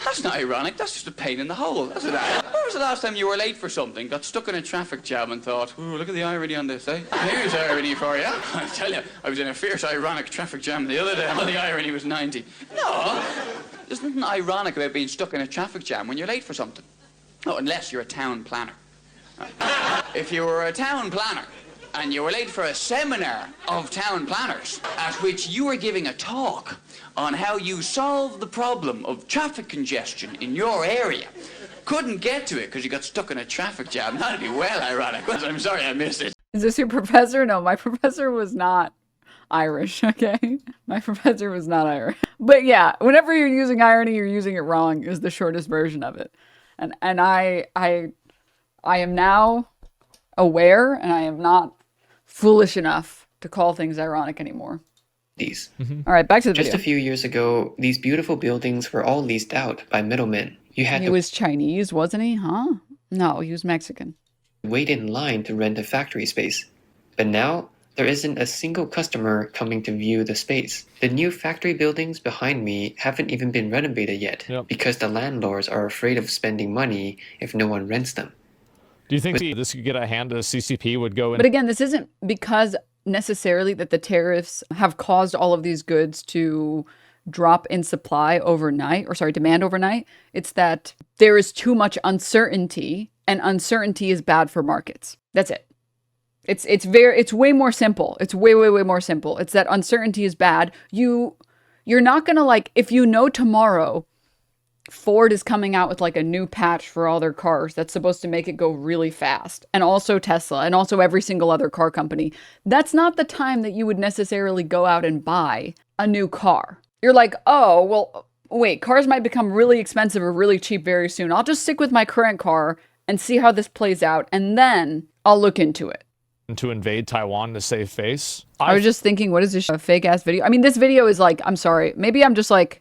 That's not ironic, that's just a pain in the hole, that's it. When was the last time you were late for something, got stuck in a traffic jam and thought, ooh, look at the irony on this, eh? Here's irony for you. I tell you, I was in a fierce ironic traffic jam the other day, and the irony was 90. No, there's nothing ironic about being stuck in a traffic jam when you're late for something. Oh, unless you're a town planner. If you were a town planner, and you were late for a seminar of town planners, at which you were giving a talk on how you solve the problem of traffic congestion in your area, couldn't get to it because you got stuck in a traffic jam, that'd be well ironic. I'm sorry I missed it. Is this your professor? No, my professor was not Irish, okay? My professor was not Irish. But yeah, whenever you're using irony, you're using it wrong is the shortest version of it. And I am now aware, and I am not foolish enough to call things ironic anymore. All right, back to the video. Just a few years ago, these beautiful buildings were all leased out by middlemen. He was Chinese, wasn't he? Huh? No, he was Mexican. Wait in line to rent a factory space. But now, there isn't a single customer coming to view the space. The new factory buildings behind me haven't even been renovated yet because the landlords are afraid of spending money if no one rents them. Do you think this could get a hand to CCP would go in? But again, this isn't because necessarily that the tariffs have caused all of these goods to drop in supply overnight, or sorry, demand overnight. It's that there is too much uncertainty, and uncertainty is bad for markets. That's it. It's way more simple. It's way more simple. It's that uncertainty is bad. You're not gonna, like, if you know tomorrow Ford is coming out with like a new patch for all their cars that's supposed to make it go really fast, and also Tesla, and also every single other car company, that's not the time that you would necessarily go out and buy a new car. You're like, oh, well, wait, cars might become really expensive or really cheap very soon. I'll just stick with my current car and see how this plays out, and then I'll look into it. To invade Taiwan to save face? I was just thinking, what is this fake ass video? I mean, this video is like, I'm sorry, maybe I'm just like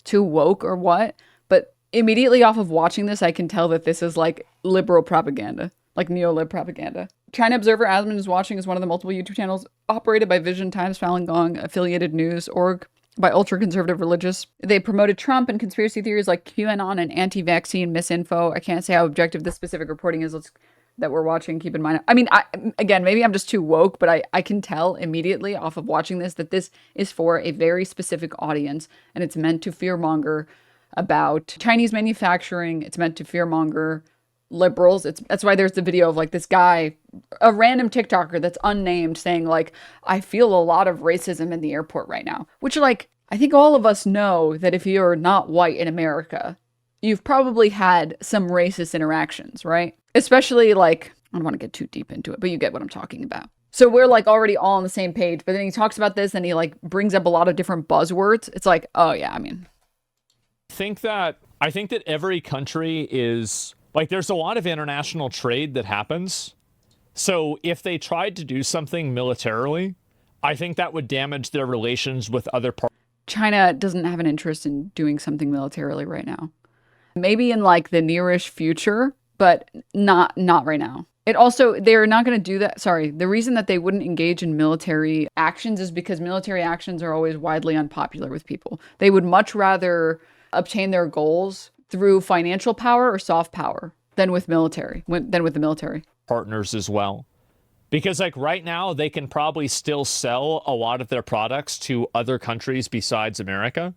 too woke or what, but immediately off of watching this, I can tell that this is like liberal propaganda, like neo-lib propaganda. China Observer Asmon is watching is one of the multiple YouTube channels operated by Vision, Times, Falun Gong, affiliated news org by ultra-conservative religious. They promoted Trump and conspiracy theories like QAnon and anti-vaccine misinfo. I can't say how objective this specific reporting is that we're watching. Keep in mind. I mean, again, maybe I'm just too woke, but I can tell immediately off of watching this that this is for a very specific audience, and it's meant to fearmonger about Chinese manufacturing. It's meant to fearmonger liberals. That's why there's the video of like this guy, a random TikToker that's unnamed, saying like, I feel a lot of racism in the airport right now, which like, I think all of us know that if you're not white in America, you've probably had some racist interactions, right? Especially like, I don't want to get too deep into it, but you get what I'm talking about. So we're like already all on the same page, but then he talks about this and he like brings up a lot of different buzzwords. It's like, oh yeah, I mean, I think that every country is like, there's a lot of international trade that happens. So if they tried to do something militarily, I think that would damage their relations with other parts. China doesn't have an interest in doing something militarily right now. Maybe in like the nearish future, but not right now. It also, they're not going to do that. Sorry. The reason that they wouldn't engage in military actions is because military actions are always widely unpopular with people. They would much rather obtain their goals through financial power or soft power than with the military. Partners as well. Because like right now, they can probably still sell a lot of their products to other countries besides America.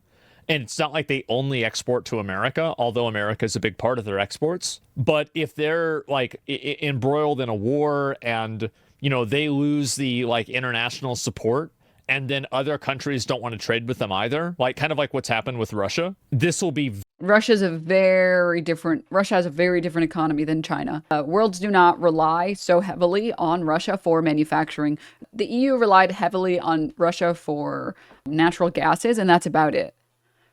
And it's not like they only export to America, although America is a big part of their exports. But if they're like embroiled in a war and, you know, they lose the like international support, and then other countries don't want to trade with them either, like kind of like what's happened with Russia, this will be... Russia has a very different economy than China. Worlds do not rely so heavily on Russia for manufacturing. The EU relied heavily on Russia for natural gases, and that's about it.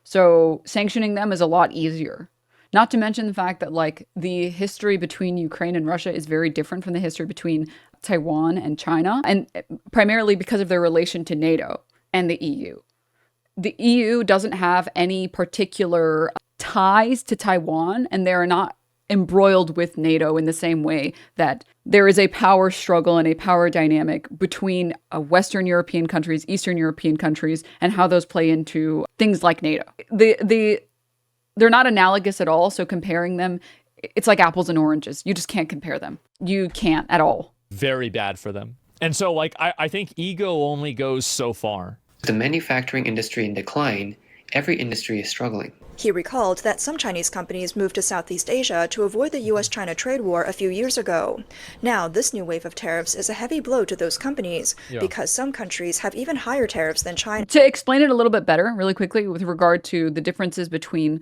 So sanctioning them is a lot easier. Not to mention the fact that like the history between Ukraine and Russia is very different from the history between Taiwan and China, and primarily because of their relation to NATO and the EU. The EU doesn't have any particular ties to Taiwan, and they're not embroiled with NATO in the same way that there is a power struggle and a power dynamic between Western European countries, Eastern European countries, and how those play into things like NATO. They're not analogous at all, so comparing them, it's like apples and oranges. You just can't compare them. You can't at all. Very bad for them. And so like, I think ego only goes so far. The manufacturing industry in decline, every industry is struggling. He recalled that some Chinese companies moved to Southeast Asia to avoid the US-China trade war a few years ago. Now, this new wave of tariffs is a heavy blow to those companies because some countries have even higher tariffs than China. To explain it a little bit better, really quickly, with regard to the differences between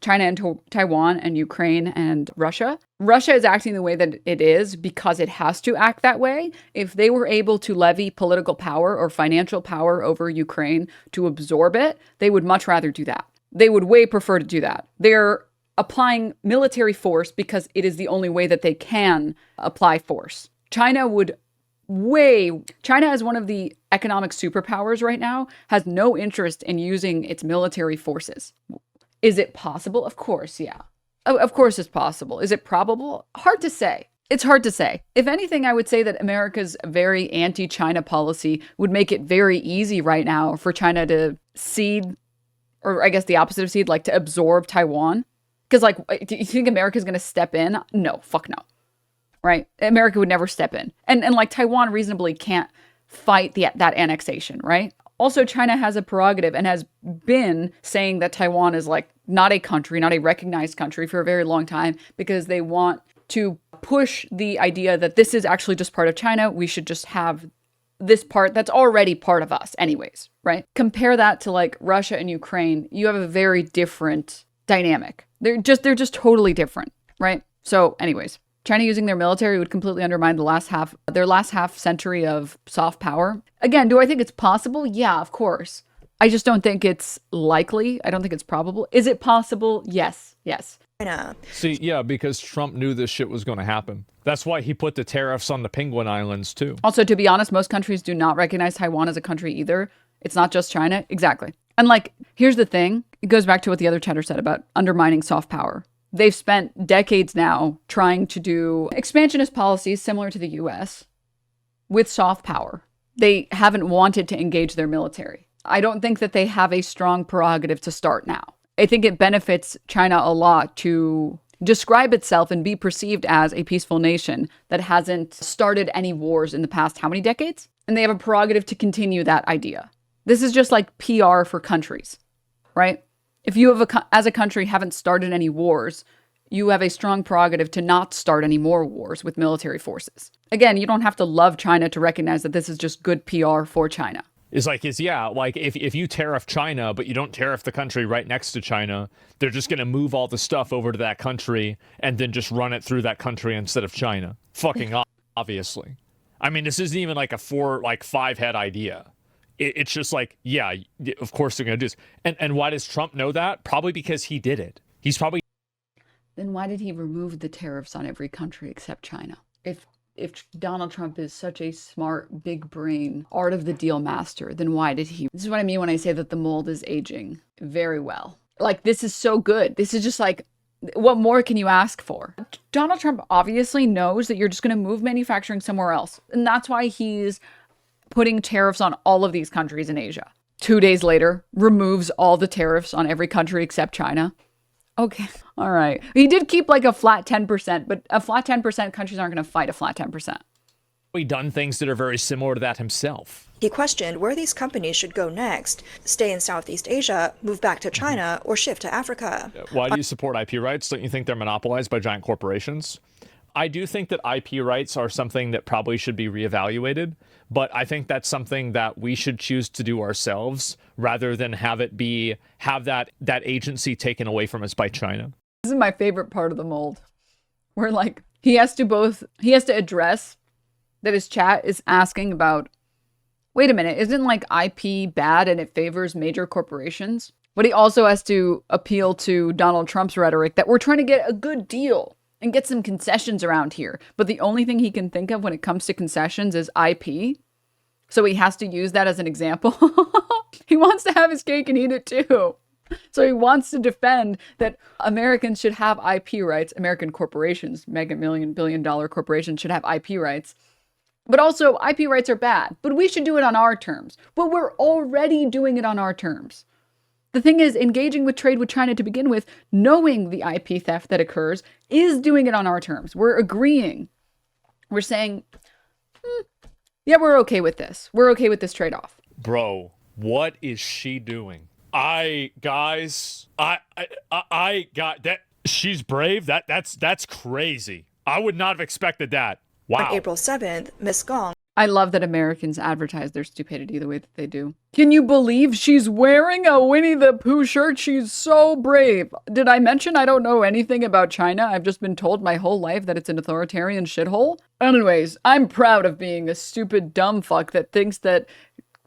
China and Taiwan and Ukraine and Russia. Russia is acting the way that it is because it has to act that way. If they were able to levy political power or financial power over Ukraine to absorb it, they would much rather do that. They would way prefer to do that. They're applying military force because it is the only way that they can apply force. China as one of the economic superpowers right now has no interest in using its military forces. Is it possible? Of course, yeah. Of course it's possible. Is it probable? Hard to say. It's hard to say. If anything, I would say that America's very anti-China policy would make it very easy right now for China to cede, or I guess the opposite of cede, like to absorb Taiwan. Because like, do you think America's going to step in? No, fuck no. Right? America would never step in. And like Taiwan reasonably can't fight that annexation, right? Also, China has a prerogative and has been saying that Taiwan is like not a country, not a recognized country for a very long time because they want to push the idea that this is actually just part of China. We should just have this part that's already part of us anyways, right? Compare that to like Russia and Ukraine. You have a very different dynamic. They're just totally different, right? So anyways, China using their military would completely undermine their last half century of soft power. Again, do I think it's possible? Yeah, of course. I just don't think it's likely. I don't think it's probable. Is it possible? Yes. China. See, yeah, because Trump knew this shit was going to happen. That's why he put the tariffs on the Penguin Islands too. Also, to be honest, most countries do not recognize Taiwan as a country either. It's not just China. Exactly. And like, here's the thing. it goes back to what the other chatter said about undermining soft power. They've spent decades now trying to do expansionist policies similar to the US with soft power. They haven't wanted to engage their military. I don't think that they have a strong prerogative to start now. I think it benefits China a lot to describe itself and be perceived as a peaceful nation that hasn't started any wars in the past how many decades? And they have a prerogative to continue that idea. This is just like PR for countries, right? If you have as a country haven't started any wars, you have a strong prerogative to not start any more wars with military forces. Again, you don't have to love China to recognize that this is just good PR for China. If you tariff China, but you don't tariff the country right next to China, they're just going to move all the stuff over to that country and then just run it through that country instead of China. Fucking obviously. I mean, this isn't even like a 5 head idea. It's just like, yeah, of course they're going to do this. And why does Trump know that? Probably because he did it. He's probably... Then why did he remove the tariffs on every country except China? If Donald Trump is such a smart, big brain, art of the deal master, then why did he? This is what I mean when I say that the mold is aging very well. Like, this is so good. This is just like, what more can you ask for? Donald Trump obviously knows that you're just going to move manufacturing somewhere else. And that's why he's putting tariffs on all of these countries in Asia. 2 days later, removes all the tariffs on every country except China. Okay, all right. He did keep like a flat 10%, but a flat 10%, countries aren't going to fight a flat 10%. He's done things that are very similar to that himself. He questioned where these companies should go next, stay in Southeast Asia, move back to China, or shift to Africa. Why do you support IP rights? Don't you think they're monopolized by giant corporations? I do think that IP rights are something that probably should be reevaluated, but I think that's something that we should choose to do ourselves rather than have that agency taken away from us by China. This is my favorite part of the mold, where like he has to address that his chat is asking about, wait a minute, isn't like IP bad and it favors major corporations? But he also has to appeal to Donald Trump's rhetoric that we're trying to get a good deal and get some concessions around here. But the only thing he can think of when it comes to concessions is IP. So he has to use that as an example. He wants to have his cake and eat it too. So he wants to defend that Americans should have IP rights. American corporations, mega billion-dollar corporations should have IP rights. But also IP rights are bad. But we should do it on our terms. But we're already doing it on our terms. The thing is, engaging with trade with China to begin with, knowing the IP theft that occurs, is doing it on our terms. We're agreeing. We're saying, yeah, we're okay with this. We're okay with this trade-off. Bro, what is she doing? I got that. She's brave. That's crazy. I would not have expected that. Wow. On April 7th, Ms. Gong... I love that Americans advertise their stupidity the way that they do. Can you believe she's wearing a Winnie the Pooh shirt? She's so brave. Did I mention I don't know anything about China? I've just been told my whole life that it's an authoritarian shithole. Anyways, I'm proud of being a stupid dumb fuck that thinks that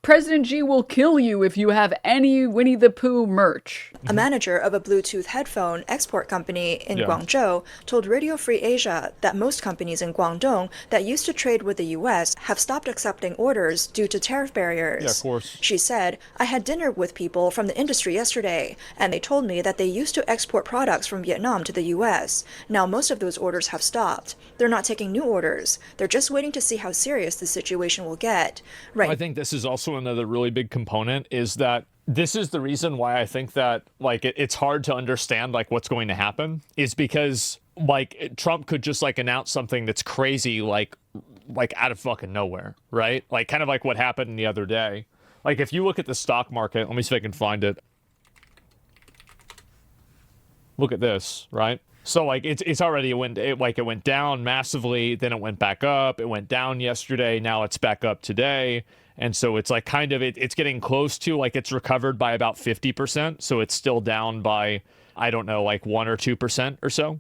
President Xi will kill you if you have any Winnie the Pooh merch. A manager of a Bluetooth headphone export company in Guangzhou told Radio Free Asia that most companies in Guangdong that used to trade with the U.S. have stopped accepting orders due to tariff barriers. Yeah, of course. She said, I had dinner with people from the industry yesterday, and they told me that they used to export products from Vietnam to the U.S. Now most of those orders have stopped. They're not taking new orders. They're just waiting to see how serious the situation will get. Right. I think this is also another really big component is that this is the reason why I think that like it's hard to understand like what's going to happen is because like Trump could just like announce something that's crazy like out of fucking nowhere, right? Like kind of like what happened the other day. Like if you look at the stock market, let me see if I can find it. Look at this, right? So like it's already it went down massively, then it went back up, it went down yesterday, now it's back up today. And so it's like kind of it's getting close to like it's recovered by about 50%. So it's still down by, I don't know, like 1 or 2% or so.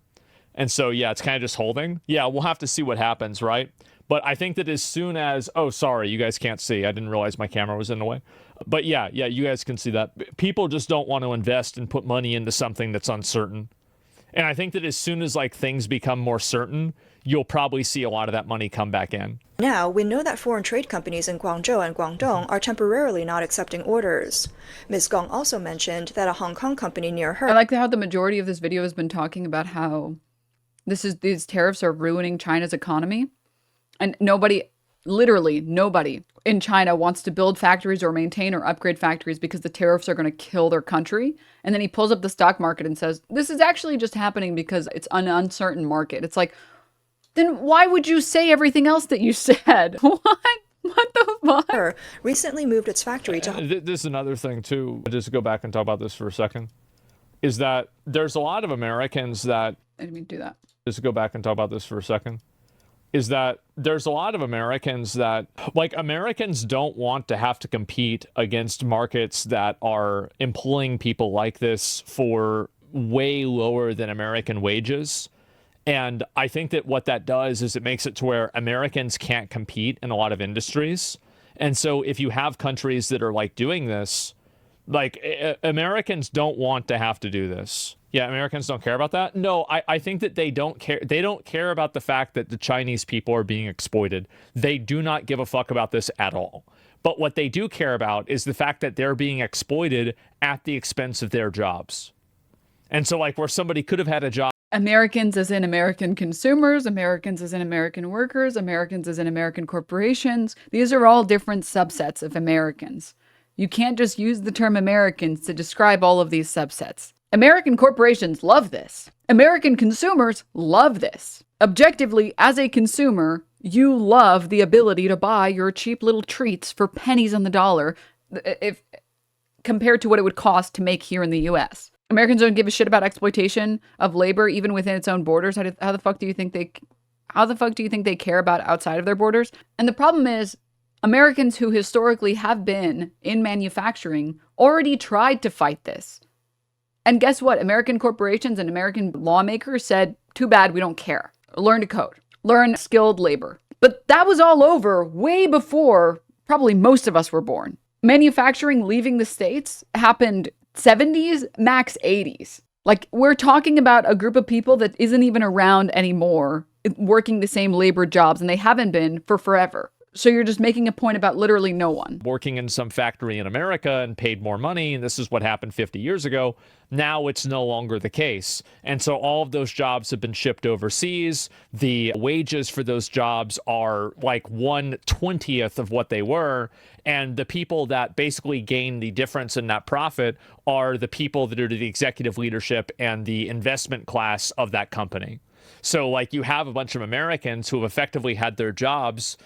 And so, yeah, it's kind of just holding. Yeah, we'll have to see what happens, right? But I think that as soon as, oh, sorry, you guys can't see. I didn't realize my camera was in the way. But yeah, you guys can see that. People just don't want to invest and put money into something that's uncertain. And I think that as soon as like things become more certain, you'll probably see a lot of that money come back in. Now, we know that foreign trade companies in Guangzhou and Guangdong are temporarily not accepting orders. Ms. Gong also mentioned that a Hong Kong company near her— I like how the majority of this video has been talking about how these tariffs are ruining China's economy. And nobody, literally nobody in China wants to build factories or maintain or upgrade factories because the tariffs are going to kill their country. And then he pulls up the stock market and says, this is actually just happening because it's an uncertain market. It's like, then why would you say everything else that you said? What? What the fuck? Recently moved its factory to— This is another thing too, just to go back and talk about this for a second, is that there's a lot of Americans that— I didn't mean to do that. Just to go back and talk about this for a second, is that there's a lot of Americans that, like, Americans don't want to have to compete against markets that are employing people like this for way lower than American wages. And I think that what that does is it makes it to where Americans can't compete in a lot of industries. And so if you have countries that are like doing this, like Americans don't want to have to do this. Yeah, Americans don't care about that. No, I think that they don't care. They don't care about the fact that the Chinese people are being exploited. They do not give a fuck about this at all. But what they do care about is the fact that they're being exploited at the expense of their jobs. And so like where somebody could have had a job— Americans as in American consumers, Americans as in American workers, Americans as in American corporations. These are all different subsets of Americans. You can't just use the term Americans to describe all of these subsets. American corporations love this. American consumers love this. Objectively, as a consumer, you love the ability to buy your cheap little treats for pennies on the dollar if compared to what it would cost to make here in the US. Americans don't give a shit about exploitation of labor even within its own borders. How the fuck do you think they care about outside of their borders? And the problem is, Americans who historically have been in manufacturing already tried to fight this. And guess what? American corporations and American lawmakers said, too bad, we don't care. Learn to code. Learn skilled labor. But that was all over way before probably most of us were born. Manufacturing leaving the States happened 70s, max 80s. Like, we're talking about a group of people that isn't even around anymore, working the same labor jobs, and they haven't been for forever. So you're just making a point about literally no one. Working in some factory in America and paid more money, and this is what happened 50 years ago. Now it's no longer the case. And so all of those jobs have been shipped overseas. The wages for those jobs are like 1/20th of what they were. And the people that basically gain the difference in that profit are the people that are the executive leadership and the investment class of that company. So like you have a bunch of Americans who have effectively had their jobs,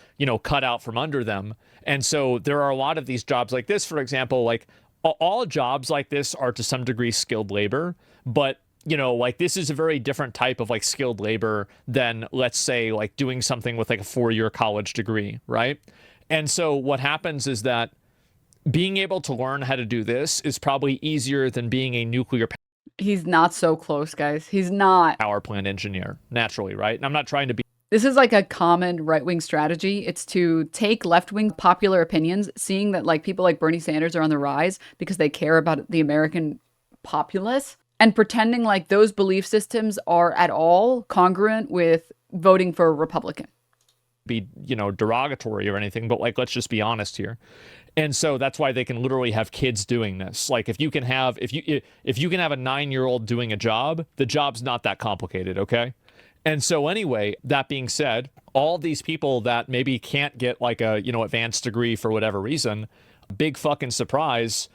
cut out from under them. And so there are a lot of these jobs like this, for example, like all jobs like this are to some degree skilled labor, but like this is a very different type of like skilled labor than, let's say, like doing something with like a 4-year college degree, right? And so what happens is that being able to learn how to do this is probably easier than being a nuclear He's not so close, guys. He's not. Power plant engineer, naturally, right? And I'm not trying to be... This is like a common right-wing strategy. It's to take left-wing popular opinions, seeing that like people like Bernie Sanders are on the rise because they care about the American populace, and pretending like those belief systems are at all congruent with voting for a Republican. Be, derogatory or anything, but like, let's just be honest here. And so that's why they can literally have kids doing this. Like if you can have a 9-year-old doing a job, the job's not that complicated, okay? And so anyway, that being said, all these people that maybe can't get like a, advanced degree for whatever reason, big fucking surprise,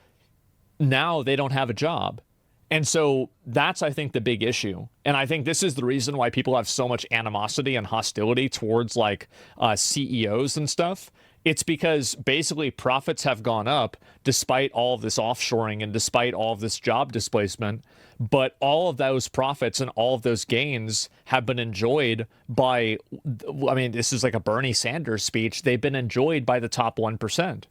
now they don't have a job. And so that's, I think, the big issue. And I think this is the reason why people have so much animosity and hostility towards like CEOs and stuff. It's because basically profits have gone up despite all of this offshoring and despite all of this job displacement. But all of those profits and all of those gains have been enjoyed by, this is like a Bernie Sanders speech. They've been enjoyed by the top 1%.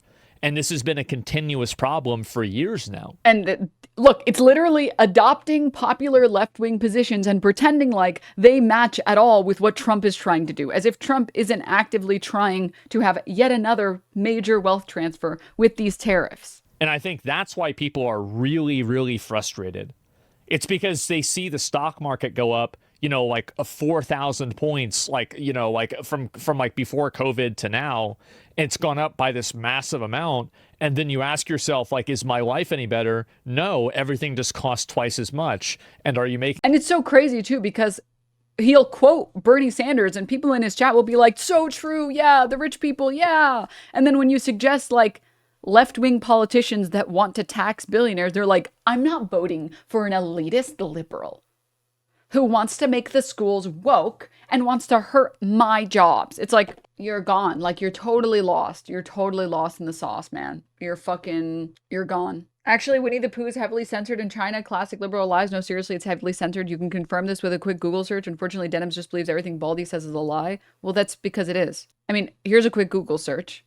And this has been a continuous problem for years now. And look, it's literally adopting popular left-wing positions and pretending like they match at all with what Trump is trying to do, as if Trump isn't actively trying to have yet another major wealth transfer with these tariffs. And I think that's why people are really, really frustrated. It's because they see the stock market go up you know, like a 4,000 points, like, you know, like from like before COVID to now, it's gone up by this massive amount. And then you ask yourself, like, is my life any better? No, everything just costs twice as much. And are you making... And it's so crazy too, because he'll quote Bernie Sanders and people in his chat will be like, so true. Yeah. The rich people. Yeah. And then when you suggest like left-wing politicians that want to tax billionaires, they're like, I'm not voting for an elitist liberal who wants to make the schools woke and wants to hurt my jobs. It's like, you're gone. Like, you're totally lost. You're totally lost in the sauce, man. You're gone. Actually, Winnie the Pooh is heavily censored in China. Classic liberal lies. No, seriously, it's heavily censored. You can confirm this with a quick Google search. Unfortunately, Denims just believes everything Baldy says is a lie. Well, that's because it is. I mean, here's a quick Google search.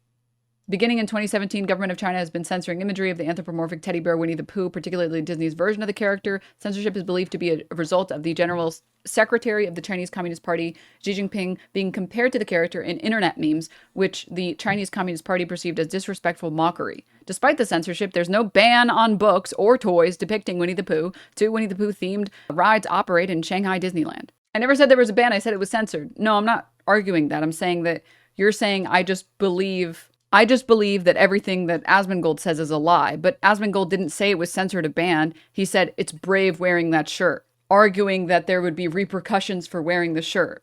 Beginning in 2017, government of China has been censoring imagery of the anthropomorphic teddy bear Winnie the Pooh, particularly Disney's version of the character. Censorship is believed to be a result of the General Secretary of the Chinese Communist Party, Xi Jinping, being compared to the character in internet memes, which the Chinese Communist Party perceived as disrespectful mockery. Despite the censorship, there's no ban on books or toys depicting Winnie the Pooh. 2 Winnie the Pooh themed rides operate in Shanghai Disneyland. I never said there was a ban. I said it was censored. No, I'm not arguing that. I'm saying that you're saying I just believe that everything that Asmongold says is a lie, but Asmongold didn't say it was censored or banned. He said it's brave wearing that shirt, arguing that there would be repercussions for wearing the shirt.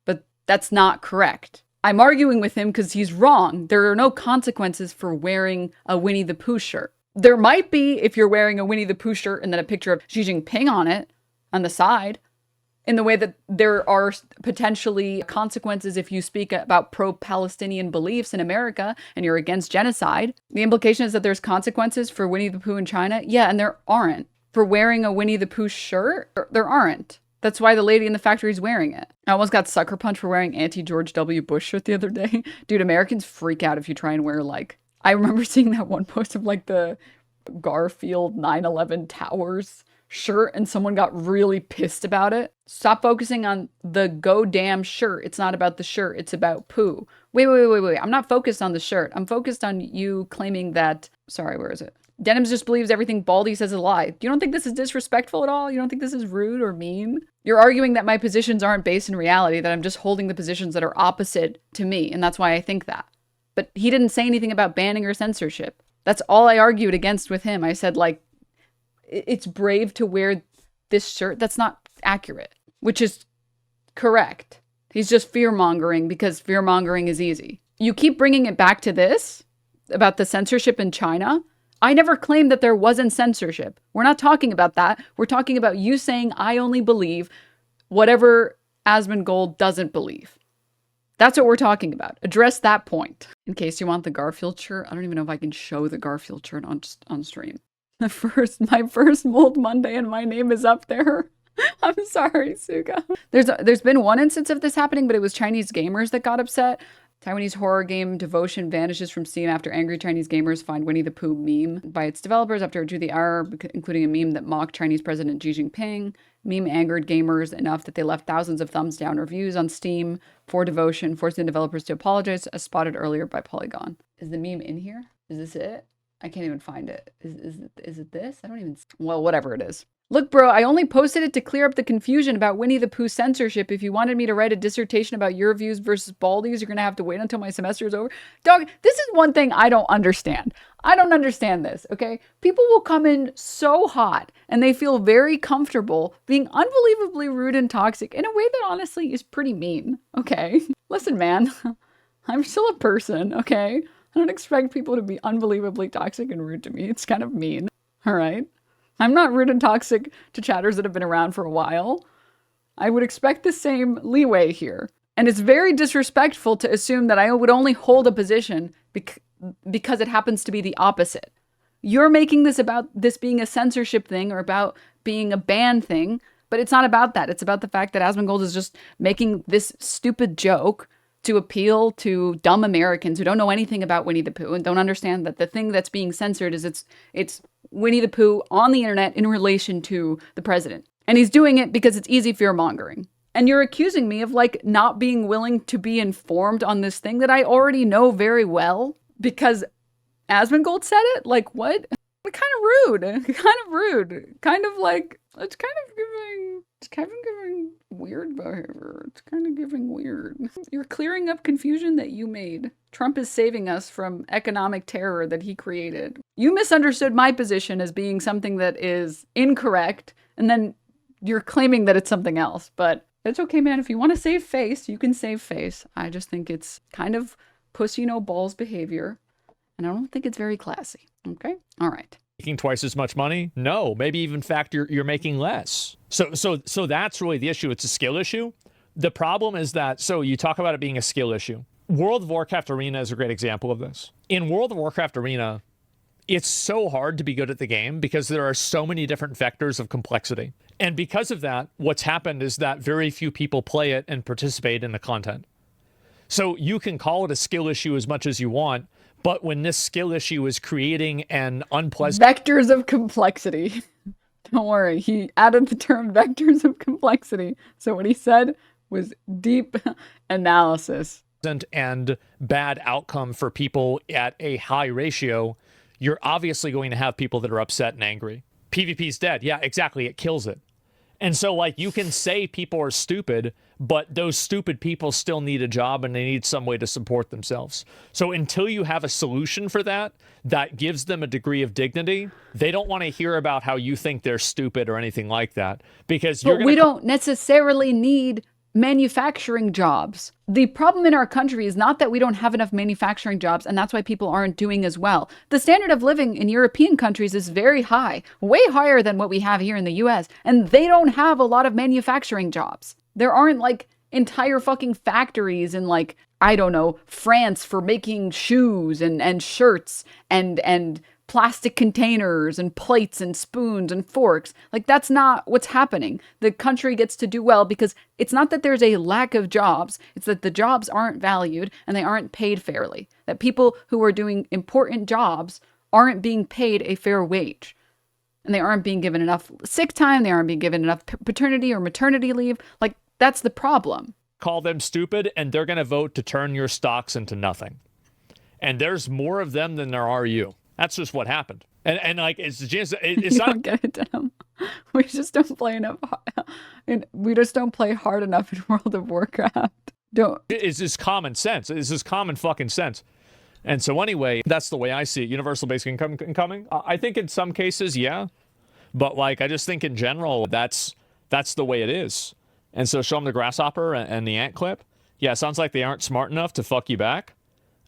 But that's not correct. I'm arguing with him because he's wrong. There are no consequences for wearing a Winnie the Pooh shirt. There might be if you're wearing a Winnie the Pooh shirt and then a picture of Xi Jinping on it, on the side. In the way that there are potentially consequences if you speak about pro-Palestinian beliefs in America and you're against genocide. The implication is that there's consequences for Winnie the Pooh in China. Yeah, and there aren't. For wearing a Winnie the Pooh shirt, there aren't. That's why the lady in the factory is wearing it. I almost got sucker punched for wearing anti-George W. Bush shirt the other day. Dude, Americans freak out if you try and wear like... I remember seeing that one post of like the Garfield 9/11 towers shirt and someone got really pissed about it. Stop focusing on the go damn shirt. It's not about the shirt. It's about poo. Wait. I'm not focused on the shirt. I'm focused on you claiming that... Sorry, where is it? Denims just believes everything Baldy says is a lie. You don't think this is disrespectful at all? You don't think this is rude or mean? You're arguing that my positions aren't based in reality, that I'm just holding the positions that are opposite to me, and that's why I think that. But he didn't say anything about banning or censorship. That's all I argued against with him. I said, like, it's brave to wear this shirt. That's not accurate, which is correct. He's just fear-mongering because fear-mongering is easy. You keep bringing it back to this, about the censorship in China. I never claimed that there wasn't censorship. We're not talking about that. We're talking about you saying I only believe whatever Asmongold doesn't believe. That's what we're talking about. Address that point. In case you want the Garfield shirt, I don't even know if I can show the Garfield shirt on stream. My first Mold Monday and my name is up there. I'm sorry, Suga. There's been one instance of this happening, but it was Chinese gamers that got upset. Taiwanese horror game Devotion vanishes from Steam after angry Chinese gamers find Winnie the Pooh meme by its developers after it drew the error, including a meme that mocked Chinese President Xi Jinping. Meme angered gamers enough that they left thousands of thumbs down reviews on Steam for Devotion, forcing developers to apologize, as spotted earlier by Polygon. Is the meme in here? Is this it? I can't even find it. Is it this? I don't even... Well, whatever it is. Look, bro, I only posted it to clear up the confusion about Winnie the Pooh censorship. If you wanted me to write a dissertation about your views versus Baldy's, you're going to have to wait until my semester is over. Dog, this is one thing I don't understand. I don't understand this, okay? People will come in so hot and they feel very comfortable being unbelievably rude and toxic in a way that honestly is pretty mean, okay? Listen, man, I'm still a person, okay? I don't expect people to be unbelievably toxic and rude to me. It's kind of mean, all right? I'm not rude and toxic to chatters that have been around for a while. I would expect the same leeway here. And it's very disrespectful to assume that I would only hold a position because it happens to be the opposite. You're making this about this being a censorship thing or about being a ban thing, but it's not about that. It's about the fact that Asmongold is just making this stupid joke to appeal to dumb Americans who don't know anything about Winnie the Pooh and don't understand that the thing that's being censored is it's Winnie the Pooh on the internet in relation to the president. And he's doing it because it's easy fear-mongering. And you're accusing me of like not being willing to be informed on this thing that I already know very well because Asmongold said it? Like what? Kind of rude. Kind of rude. Kind of like It's kind of giving weird behavior. It's kind of giving weird. You're clearing up confusion that you made. Trump is saving us from economic terror that he created. You misunderstood my position as being something that is incorrect, and then you're claiming that it's something else. But it's okay, man. If you want to save face, you can save face. I just think it's kind of pussy no balls behavior, and I don't think it's very classy. Okay? All right. Making twice as much money? No, maybe even in fact you're making less. So that's really the issue. It's a skill issue. The problem is that, so you talk about it being a skill issue. World of Warcraft Arena is a great example of this. In World of Warcraft Arena, it's so hard to be good at the game because there are so many different vectors of complexity. And because of that, what's happened is that very few people play it and participate in the content. So you can call it a skill issue as much as you want, but when this skill issue is creating an unpleasant... Vectors of complexity. Don't worry, he added the term vectors of complexity. So what he said was deep analysis. And bad outcome for people at a high ratio, you're obviously going to have people that are upset and angry. PvP's dead. Yeah, exactly. It kills it. And so, like, you can say people are stupid, but those stupid people still need a job and they need some way to support themselves. So until you have a solution for that, that gives them a degree of dignity, they don't want to hear about how you think they're stupid or anything like that. Because we don't necessarily need manufacturing jobs. The problem in our country is not that we don't have enough manufacturing jobs, and that's why people aren't doing as well. The standard of living in European countries is very high, way higher than what we have here in the US, and they don't have a lot of manufacturing jobs. There aren't like entire fucking factories in like, I don't know, France for making shoes and shirts and plastic containers and plates and spoons and forks. Like, that's not what's happening. The country gets to do well because it's not that there's a lack of jobs. It's that the jobs aren't valued and they aren't paid fairly. That people who are doing important jobs aren't being paid a fair wage. And they aren't being given enough sick time. They aren't being given enough paternity or maternity leave. Like, that's the problem. Call them stupid and they're going to vote to turn your stocks into nothing. And there's more of them than there are you. That's just what happened. And like, it's you not... don't get it, Denim. We just don't play enough. We just don't play hard enough in World of Warcraft. It's just common sense. It's just common fucking sense. And so anyway, that's the way I see it. Universal basic income coming. I think in some cases, yeah. But like, I just think in general, that's the way it is. And so show them the grasshopper and the ant clip. Yeah, it sounds like they aren't smart enough to fuck you back.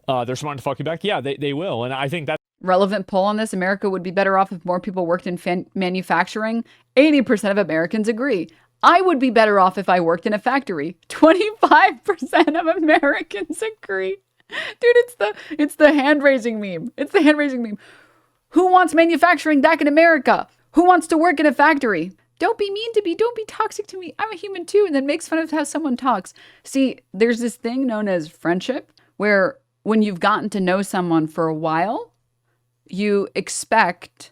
They're smart enough to fuck you back. Yeah, they will. And I think that's relevant poll on this. America would be better off if more people worked in manufacturing. 80% of Americans agree. I would be better off if I worked in a factory. 25% of Americans agree. Dude, it's the hand-raising meme. It's the hand-raising meme. Who wants manufacturing back in America? Who wants to work in a factory? Don't be mean to me. Don't be toxic to me. I'm a human too. And then makes fun of how someone talks. See, there's this thing known as friendship, where when you've gotten to know someone for a while, you expect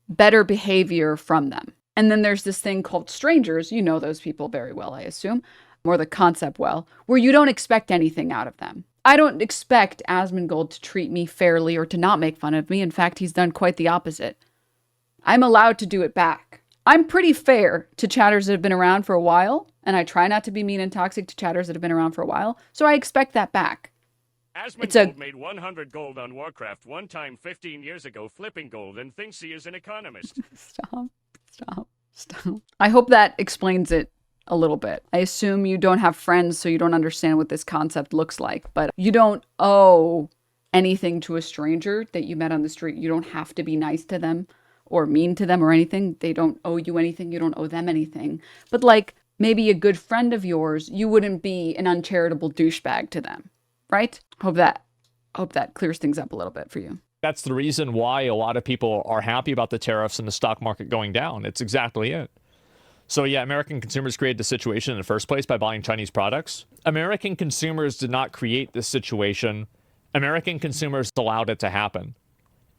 better behavior from them. And then there's this thing called strangers. You know those people very well, I assume, or the concept well, where you don't expect anything out of them. I don't expect Asmongold to treat me fairly or to not make fun of me. In fact, he's done quite the opposite. I'm allowed to do it back. I'm pretty fair to chatters that have been around for a while, and I try not to be mean and toxic to chatters that have been around for a while, so I expect that back. Asmongold made 100 gold on Warcraft one time 15 years ago flipping gold and thinks he is an economist. Stop. I hope that explains it a little bit. I assume you don't have friends, so you don't understand what this concept looks like, but you don't owe anything to a stranger that you met on the street. You don't have to be nice to them or mean to them or anything. They don't owe you anything. You don't owe them anything. But like maybe a good friend of yours, you wouldn't be an uncharitable douchebag to them, right? Hope that clears things up a little bit for you. That's the reason why a lot of people are happy about the tariffs and the stock market going down. It's exactly it. So yeah, American consumers created the situation in the first place by buying Chinese products. American consumers did not create this situation. American consumers allowed it to happen.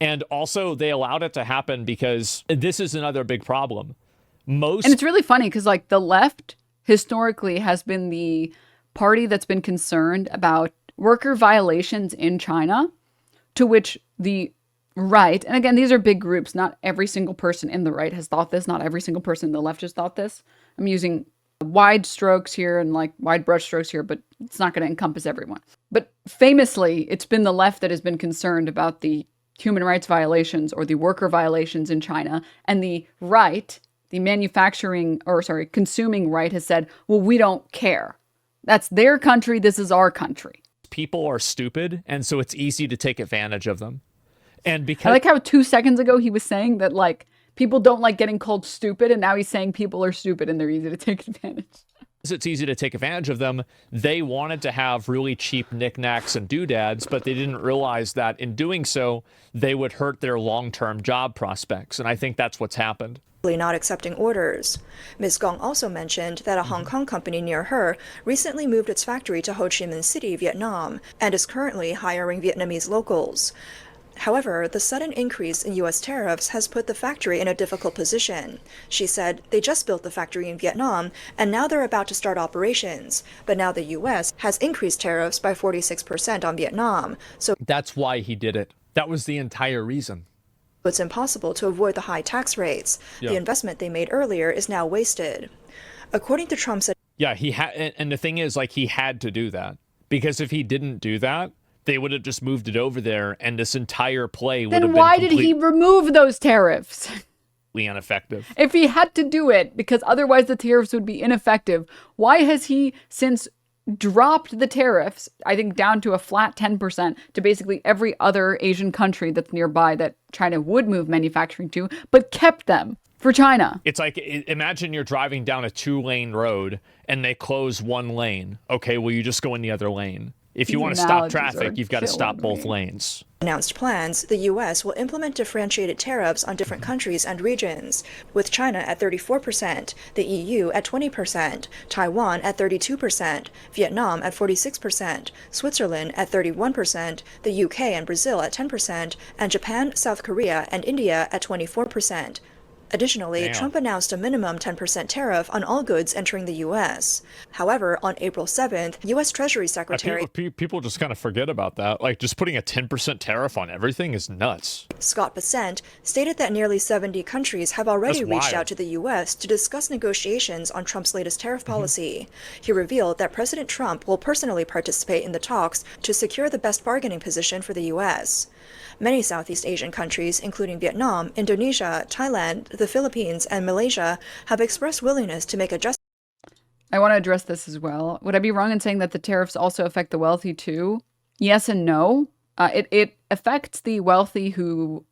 And also they allowed it to happen because this is another big problem. And it's really funny because like the left historically has been the party that's been concerned about worker violations in China, to which the Right. And again, these are big groups. Not every single person in the right has thought this. Not every single person in the left has thought this. I'm using wide strokes here and like wide brush strokes here, but it's not going to encompass everyone. But famously, it's been the left that has been concerned about the human rights violations or the worker violations in China. And the right, the consuming right has said, well, we don't care. That's their country. This is our country. People are stupid, and so it's easy to take advantage of them. And because I like how 2 seconds ago he was saying that like people don't like getting called stupid, and now he's saying people are stupid and they're easy to take advantage. It's easy to take advantage of them. They wanted to have really cheap knickknacks and doodads, but they didn't realize that in doing so, they would hurt their long-term job prospects. And I think that's what's happened. Not accepting orders. Ms. Gong also mentioned that a Hong Kong company near her recently moved its factory to Ho Chi Minh City, Vietnam, and is currently hiring Vietnamese locals. However, the sudden increase in U.S. tariffs has put the factory in a difficult position. She said they just built the factory in Vietnam, and now they're about to start operations. But now the U.S. has increased tariffs by 46% on Vietnam. So that's why he did it. That was the entire reason. It's impossible to avoid the high tax rates. Yeah. The investment they made earlier is now wasted. According to Trump's... Yeah, he had, and the thing is, like, he had to do that. Because if he didn't do that, they would have just moved it over there, and this entire play would have been... Then why did he remove those tariffs? Ineffective. If he had to do it, because otherwise the tariffs would be ineffective, why has he since dropped the tariffs, I think down to a flat 10% to basically every other Asian country that's nearby that China would move manufacturing to, but kept them for China? It's like, imagine you're driving down a 2-lane road and they close one lane. Okay, well, you just go in the other lane. If you want to stop traffic, you've got to stop both lanes. Announced plans, the U.S. will implement differentiated tariffs on different countries and regions, with China at 34%, the EU at 20%, Taiwan at 32%, Vietnam at 46%, Switzerland at 31%, the UK and Brazil at 10%, and Japan, South Korea, and India at 24%. Additionally, Trump announced a minimum 10% tariff on all goods entering the U.S. However, on April 7th, U.S. Treasury Secretary... People just kind of forget about that. Like, just putting a 10% tariff on everything is nuts. Scott Bessent stated that nearly 70 countries have already reached out to the U.S. to discuss negotiations on Trump's latest tariff policy. He revealed that President Trump will personally participate in the talks to secure the best bargaining position for the U.S. Many Southeast Asian countries, including Vietnam, Indonesia, Thailand, the Philippines, and Malaysia, have expressed willingness to make adjustments. I want to address this as well. Would I be wrong in saying that the tariffs also affect the wealthy too? Yes and no. It affects the wealthy who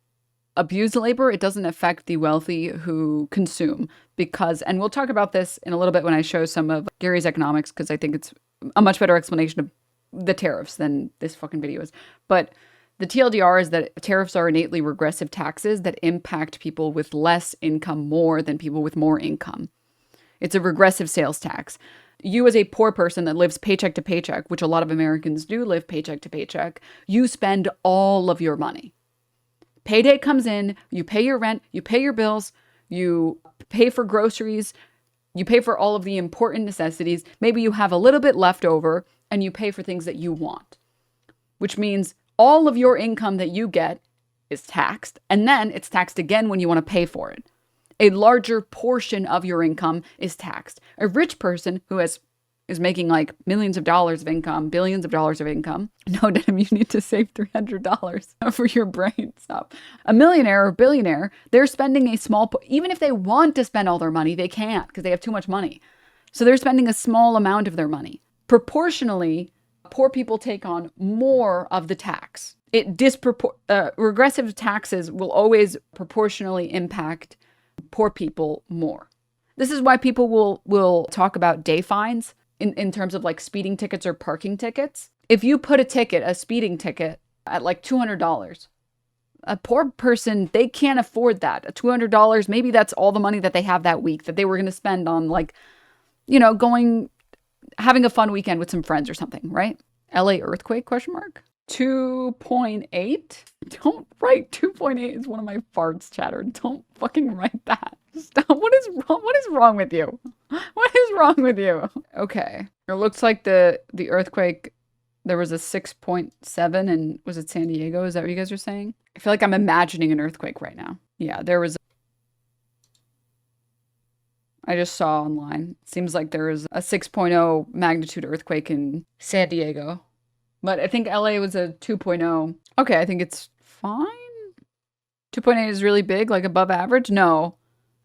abuse labor. It doesn't affect the wealthy who consume because, and we'll talk about this in a little bit when I show some of Gary's economics, because I think it's a much better explanation of the tariffs than this fucking video is. But the TLDR is that tariffs are innately regressive taxes that impact people with less income more than people with more income. It's a regressive sales tax. You as a poor person that lives paycheck to paycheck, which a lot of Americans do live paycheck to paycheck, you spend all of your money. Payday comes in, you pay your rent, you pay your bills, you pay for groceries, you pay for all of the important necessities. Maybe you have a little bit left over and you pay for things that you want, which means all of your income that you get is taxed, and then it's taxed again when you want to pay for it. A larger portion of your income is taxed. A rich person who is making like millions of dollars of income, billions of dollars of income. No, Denim, you need to save $300 for your brain. Stop. A millionaire or billionaire, they're spending a small, even if they want to spend all their money, they can't because they have too much money. So they're spending a small amount of their money. Proportionally, poor people take on more of the tax. Regressive taxes will always proportionally impact poor people more. This is why people will talk about day fines in terms of like speeding tickets or parking tickets. If you put a speeding ticket at like $200, a poor person, they can't afford that. $200, maybe that's all the money that they have that week that they were going to spend on like, having a fun weekend with some friends or something, right? LA earthquake, ? 2.8? Don't write 2.8 is one of my farts, chatter. Don't fucking write that. Stop. What is wrong with you? What is wrong with you? Okay. It looks like the earthquake there was a 6.7 and was it San Diego? Is that what you guys are saying? I feel like I'm imagining an earthquake right now. Yeah, there was. I just saw online. Seems like there was a 6.0 magnitude earthquake in San Diego. But I think LA was a 2.0. Okay, I think it's fine. 2.8 is really big, like above average? No.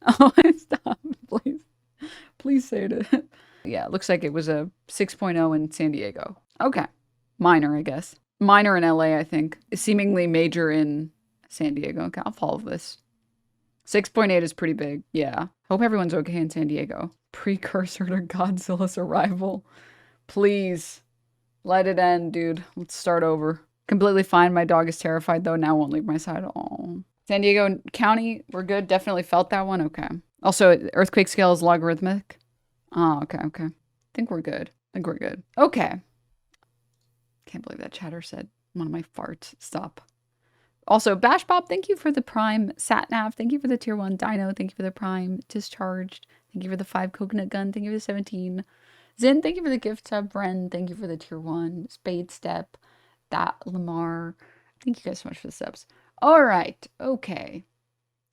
Oh, stop, please. Please say it. Yeah, it looks like it was a 6.0 in San Diego. Okay. Minor, I guess. Minor in LA, I think. Seemingly major in San Diego. Okay, I'll follow this. 6.8 is pretty big. Yeah. Hope everyone's okay in San Diego. Precursor to Godzilla's arrival. Please. Let it end, dude. Let's start over. Completely fine. My dog is terrified, though. Now won't leave my side. Oh. San Diego County, we're good. Definitely felt that one. Okay. Also, earthquake scale is logarithmic. Oh, okay, okay. I think we're good. Okay. Can't believe that chatter said one of my farts. Stop. Also, Bash Bob, thank you for the Prime. Satnav, thank you for the Tier 1. Dino, thank you for the Prime. Discharged, thank you for the 5 Coconut Gun. Thank you for the 17. Zin, thank you for the gift sub. Bren, thank you for the Tier 1. Spade Step. That Lamar. Thank you guys so much for the subs. All right. Okay.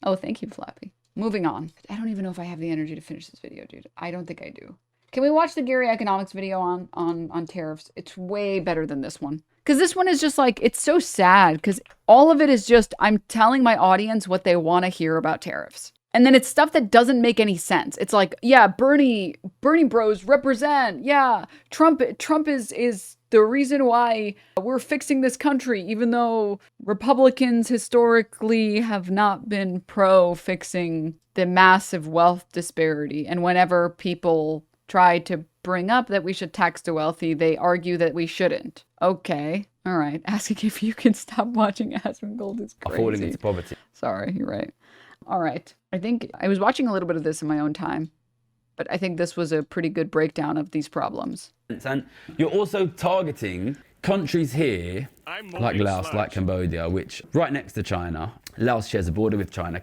Oh, thank you, Flappy. Moving on. I don't even know if I have the energy to finish this video, dude. I don't think I do. Can we watch the Gary Economics video on tariffs? It's way better than this one. Because this one is just like, it's so sad. Because all of it is just, I'm telling my audience what they want to hear about tariffs. And then it's stuff that doesn't make any sense. It's like, yeah, Bernie bros represent. Yeah, Trump is the reason why we're fixing this country, even though Republicans historically have not been pro fixing the massive wealth disparity. And whenever people try to bring up that we should tax the wealthy, they argue that we shouldn't. Okay. All right. Asking if you can stop watching Asmongold is crazy. Falling into poverty. Sorry, you're right. All right. I think I was watching a little bit of this in my own time, but I think this was a pretty good breakdown of these problems. And you're also targeting countries here, like Laos, like Cambodia, which right next to China. Laos shares a border with China.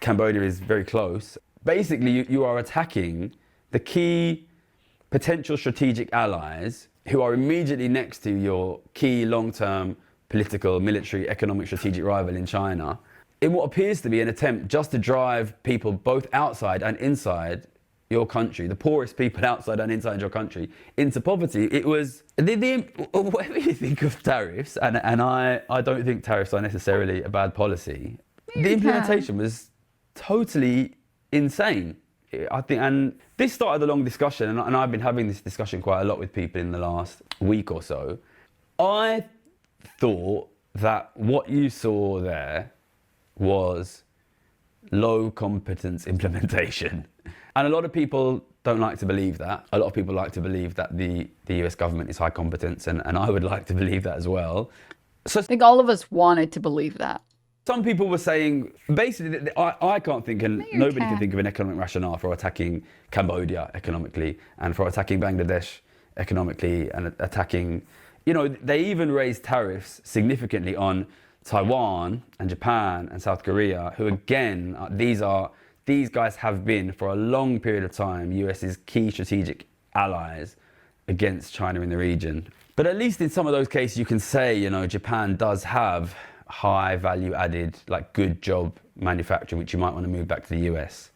Cambodia is very close. Basically, you are attacking the key potential strategic allies who are immediately next to your key long-term political, military, economic, strategic rival in China, in what appears to be an attempt just to drive people both outside and inside your country, the poorest people outside and inside your country, into poverty. It was, whatever you think of tariffs, and I don't think tariffs are necessarily a bad policy, the implementation was totally insane. I think, and this started a long discussion, and I've been having this discussion quite a lot with people in the last week or so. I thought that what you saw there was low competence implementation. And a lot of people don't like to believe that. A lot of people like to believe that the US government is high competence, and I would like to believe that as well. So I think all of us wanted to believe that. Some people were saying, basically, I can't think, and nobody can think of an economic rationale for attacking Cambodia economically, and for attacking Bangladesh economically, and attacking, they even raised tariffs significantly on Taiwan and Japan and South Korea, who again, these guys have been for a long period of time US's key strategic allies against China in the region. But at least in some of those cases you can say, Japan does have high value added, like good job manufacturing, which you might want to move back to the US.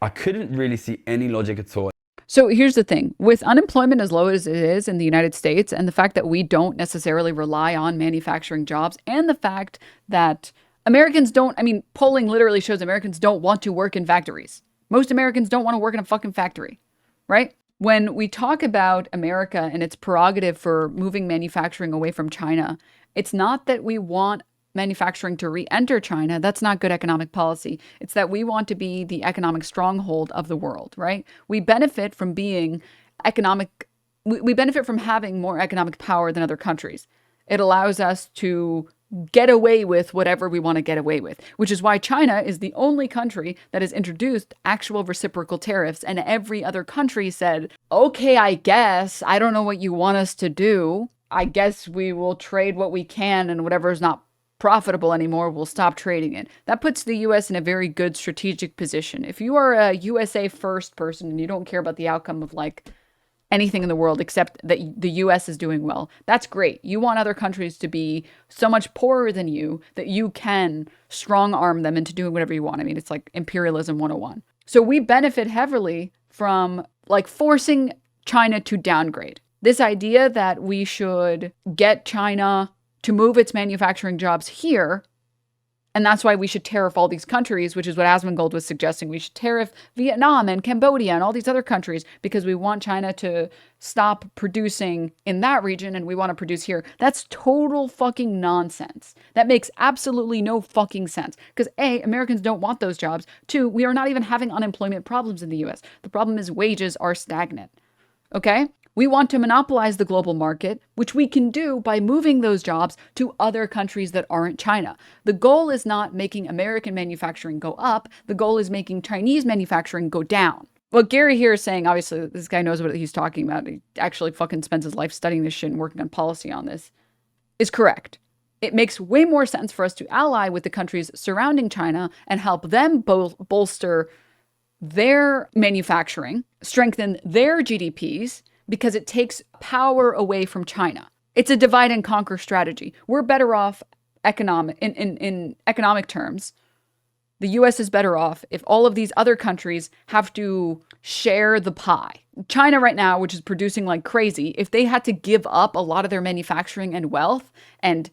I couldn't really see any logic at all. So here's the thing, with unemployment as low as it is in the United States, and the fact that we don't necessarily rely on manufacturing jobs, and the fact that Americans don't, polling literally shows Americans don't want to work in factories. Most Americans don't want to work in a fucking factory, right? When we talk about America and its prerogative for moving manufacturing away from China, it's not that we want manufacturing to re-enter China. That's not good economic policy. It's that we want to be the economic stronghold of the world, right? We benefit from being we benefit from having more economic power than other countries. It allows us to get away with whatever we want to get away with, which is why China is the only country that has introduced actual reciprocal tariffs, and every other country said, okay, I guess, I don't know what you want us to do. I guess we will trade what we can, and whatever is not profitable anymore, we'll stop trading it. That puts the US in a very good strategic position. If you are a USA first person and you don't care about the outcome of like anything in the world except that the US is doing well. That's great. You want other countries to be so much poorer than you that you can strong arm them into doing whatever you want. I mean, it's like imperialism 101. So we benefit heavily from like forcing China to downgrade. This idea that we should get China to move its manufacturing jobs here, and that's why we should tariff all these countries, which is what Asmongold was suggesting. We should tariff Vietnam and Cambodia and all these other countries because we want China to stop producing in that region and we want to produce here. That's total fucking nonsense. That makes absolutely no fucking sense. Because A, Americans don't want those jobs. 2, we are not even having unemployment problems in the US. The problem is wages are stagnant. Okay? We want to monopolize the global market, which we can do by moving those jobs to other countries that aren't China. The goal is not making American manufacturing go up. The goal is making Chinese manufacturing go down. What Gary here is saying, obviously, this guy knows what he's talking about. He actually fucking spends his life studying this shit and working on policy on this, is correct. It makes way more sense for us to ally with the countries surrounding China and help them bolster their manufacturing, strengthen their GDPs, because it takes power away from China. It's a divide and conquer strategy. We're better off in economic terms. The US is better off if all of these other countries have to share the pie. China right now, which is producing like crazy, if they had to give up a lot of their manufacturing and wealth and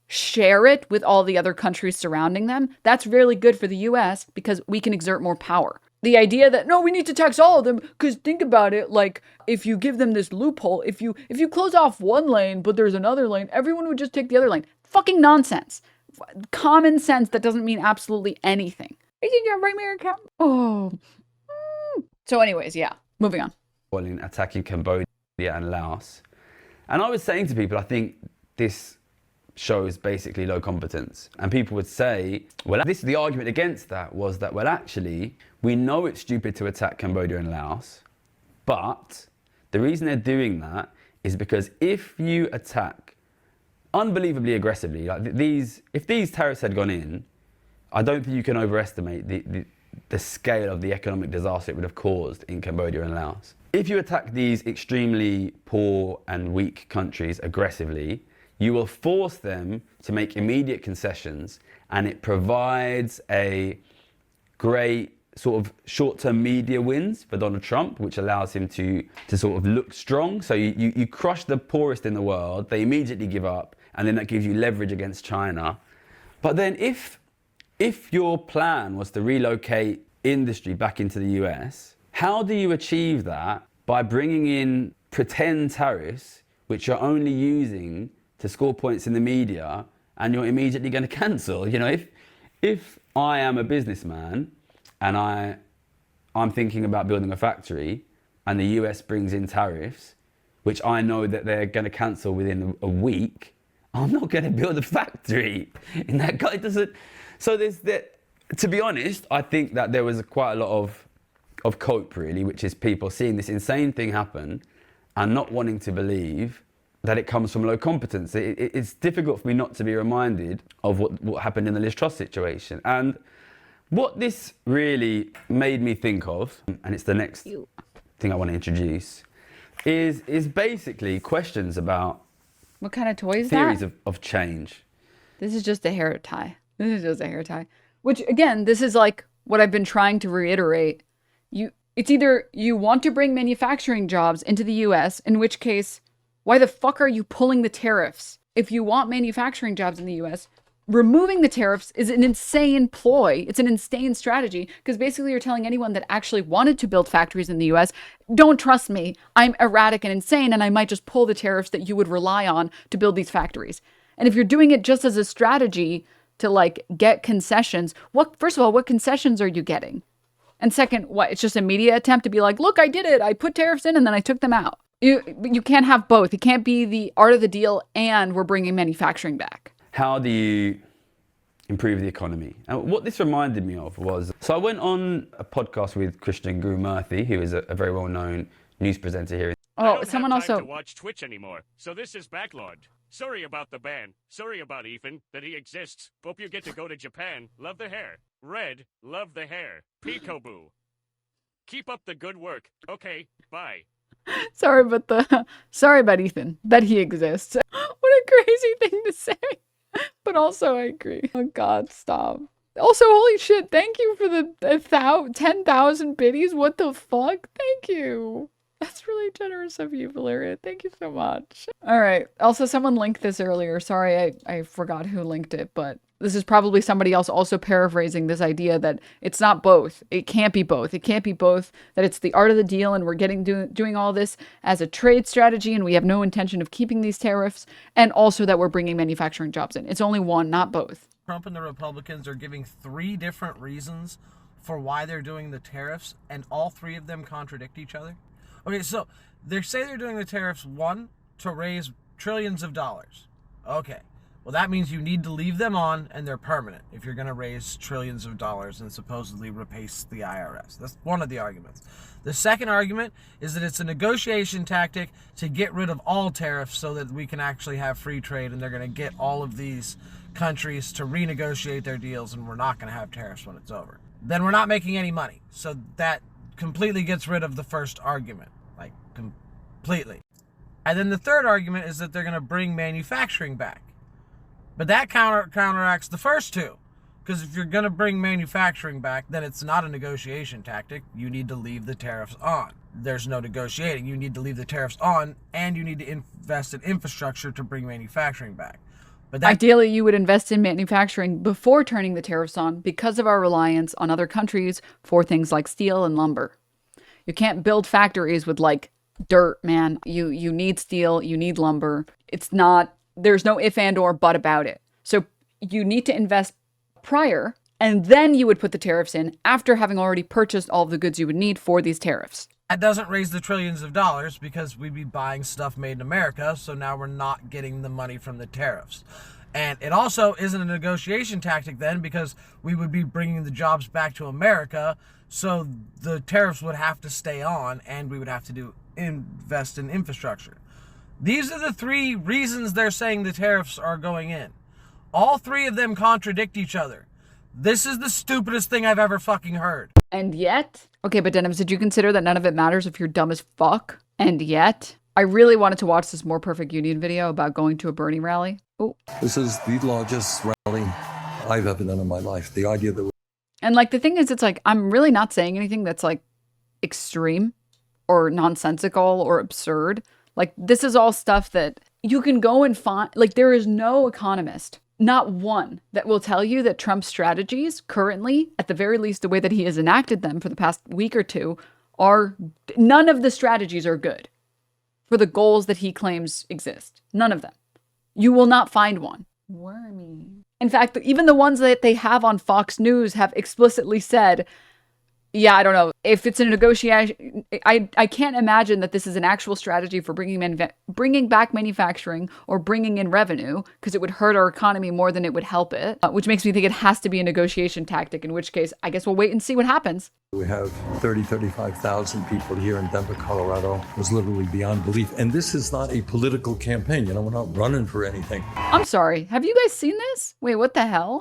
share it with all the other countries surrounding them, that's really good for the US because we can exert more power. The idea that, no, we need to tax all of them, because think about it, like, if you give them this loophole, if you close off one lane, but there's another lane, everyone would just take the other lane. Fucking nonsense. Common sense that doesn't mean absolutely anything. You think you're bring me your account? Oh. So anyways, yeah, moving on. Well, in attacking Cambodia and Laos. And I was saying to people, I think this shows basically low competence. And people would say, well, the argument against that was that, well, actually, we know it's stupid to attack Cambodia and Laos, but the reason they're doing that is because if you attack unbelievably aggressively, like if these tariffs had gone in, I don't think you can overestimate the scale of the economic disaster it would have caused in Cambodia and Laos. If you attack these extremely poor and weak countries aggressively, you will force them to make immediate concessions, and it provides a great sort of short-term media wins for Donald Trump, which allows him to sort of look strong. So you crush the poorest in the world, they immediately give up, and then that gives you leverage against China. But then if your plan was to relocate industry back into the US, how do you achieve that by bringing in pretend tariffs, which you're only using to score points in the media, and you're immediately going to cancel? You know, if I am a businessman and I'm thinking about building a factory and the US brings in tariffs, which I know that they're going to cancel within a week, I'm not going to build a factory in that guy. So to be honest, I think that there was quite a lot of cope really, which is people seeing this insane thing happen and not wanting to believe that it comes from low competence. It's difficult for me not to be reminded of what happened in the Liz Truss situation. And what this really made me think of, and it's the next thing I want to introduce, is basically questions about what kind of toy is theories that? of change. This is just a hair tie. This is just a hair tie. Which, again, this is like what I've been trying to reiterate. It's either you want to bring manufacturing jobs into the US, in which case, why the fuck are you pulling the tariffs? If you want manufacturing jobs in the US, removing the tariffs is an insane ploy. It's an insane strategy, because basically you're telling anyone that actually wanted to build factories in the US, don't trust me, I'm erratic and insane, and I might just pull the tariffs that you would rely on to build these factories. And if you're doing it just as a strategy to like get concessions, first of all, what concessions are you getting? And second, what? It's just a media attempt to be like, look, I did it. I put tariffs in and then I took them out. You can't have both. It can't be the art of the deal and we're bringing manufacturing back. How do you improve the economy? And what this reminded me of was, so I went on a podcast with Christian Guru Murthy, who is a very well-known news presenter here. Oh, someone I don't have time also to watch Twitch anymore, so this is backlogged. Sorry about the ban. Sorry about Ethan, that he exists. Hope you get to go to Japan. Love the hair. Red, love the hair. Peekaboo. Keep up the good work. Okay, bye. Sorry about Ethan, that he exists. What a crazy thing to say. But also I agree. Oh God, stop. Also, holy shit, thank you for the 10,000 biddies. What the fuck? Thank you. That's really generous of you, Valeria. Thank you so much. All right. Also, someone linked this earlier. Sorry, I forgot who linked it, but this is probably somebody else also paraphrasing this idea that it's not both. It can't be both. It can't be both. That it's the art of the deal and we're doing all this as a trade strategy and we have no intention of keeping these tariffs, and also that we're bringing manufacturing jobs in. It's only one, not both. Trump and the Republicans are giving 3 different reasons for why they're doing the tariffs, and all 3 of them contradict each other. Okay, so they say they're doing the tariffs, 1, to raise trillions of dollars. Okay, well that means you need to leave them on and they're permanent if you're going to raise trillions of dollars and supposedly replace the IRS. That's one of the arguments. The second argument is that it's a negotiation tactic to get rid of all tariffs so that we can actually have free trade, and they're going to get all of these countries to renegotiate their deals and we're not going to have tariffs when it's over. Then we're not making any money. So that completely gets rid of the first argument, like completely. And then the third argument is that they're going to bring manufacturing back. But that counteracts the first 2. Because if you're going to bring manufacturing back, then it's not a negotiation tactic. You need to leave the tariffs on. There's no negotiating. You need to leave the tariffs on, and you need to invest in infrastructure to bring manufacturing back. But ideally, you would invest in manufacturing before turning the tariffs on because of our reliance on other countries for things like steel and lumber. You can't build factories with like dirt, man. You need steel, you need lumber. There's no if and or but about it. So you need to invest prior, and then you would put the tariffs in after having already purchased all of the goods you would need for these tariffs. That doesn't raise the trillions of dollars because we'd be buying stuff made in America, so now we're not getting the money from the tariffs. And it also isn't a negotiation tactic then because we would be bringing the jobs back to America, so the tariffs would have to stay on and we would have to invest in infrastructure. These are the 3 reasons they're saying the tariffs are going in. All 3 of them contradict each other. This is the stupidest thing I've ever fucking heard. And yet, okay, but Denims, did you consider that none of it matters if you're dumb as fuck? And yet, I really wanted to watch this More Perfect Union video about going to a Bernie rally. Oh. This is the largest rally I've ever done in my life. The idea that and like the thing is, it's like I'm really not saying anything that's like extreme or nonsensical or absurd. Like this is all stuff that you can go and find. Like there is no economist, not one, that will tell you that Trump's strategies currently, at the very least the way that he has enacted them for the past week or two, none of the strategies are good for the goals that he claims exist. None of them. You will not find one. Wormy. In fact, even the ones that they have on Fox News have explicitly said, yeah, I don't know. If it's a negotiation, I can't imagine that this is an actual strategy for bringing back manufacturing or bringing in revenue, because it would hurt our economy more than it would help it, which makes me think it has to be a negotiation tactic, in which case I guess we'll wait and see what happens. we have 35,000 people here in Denver, Colorado. It was literally beyond belief. And this is not a political campaign. You know, we're not running for anything. I'm sorry. Have you guys seen this? Wait, what the hell?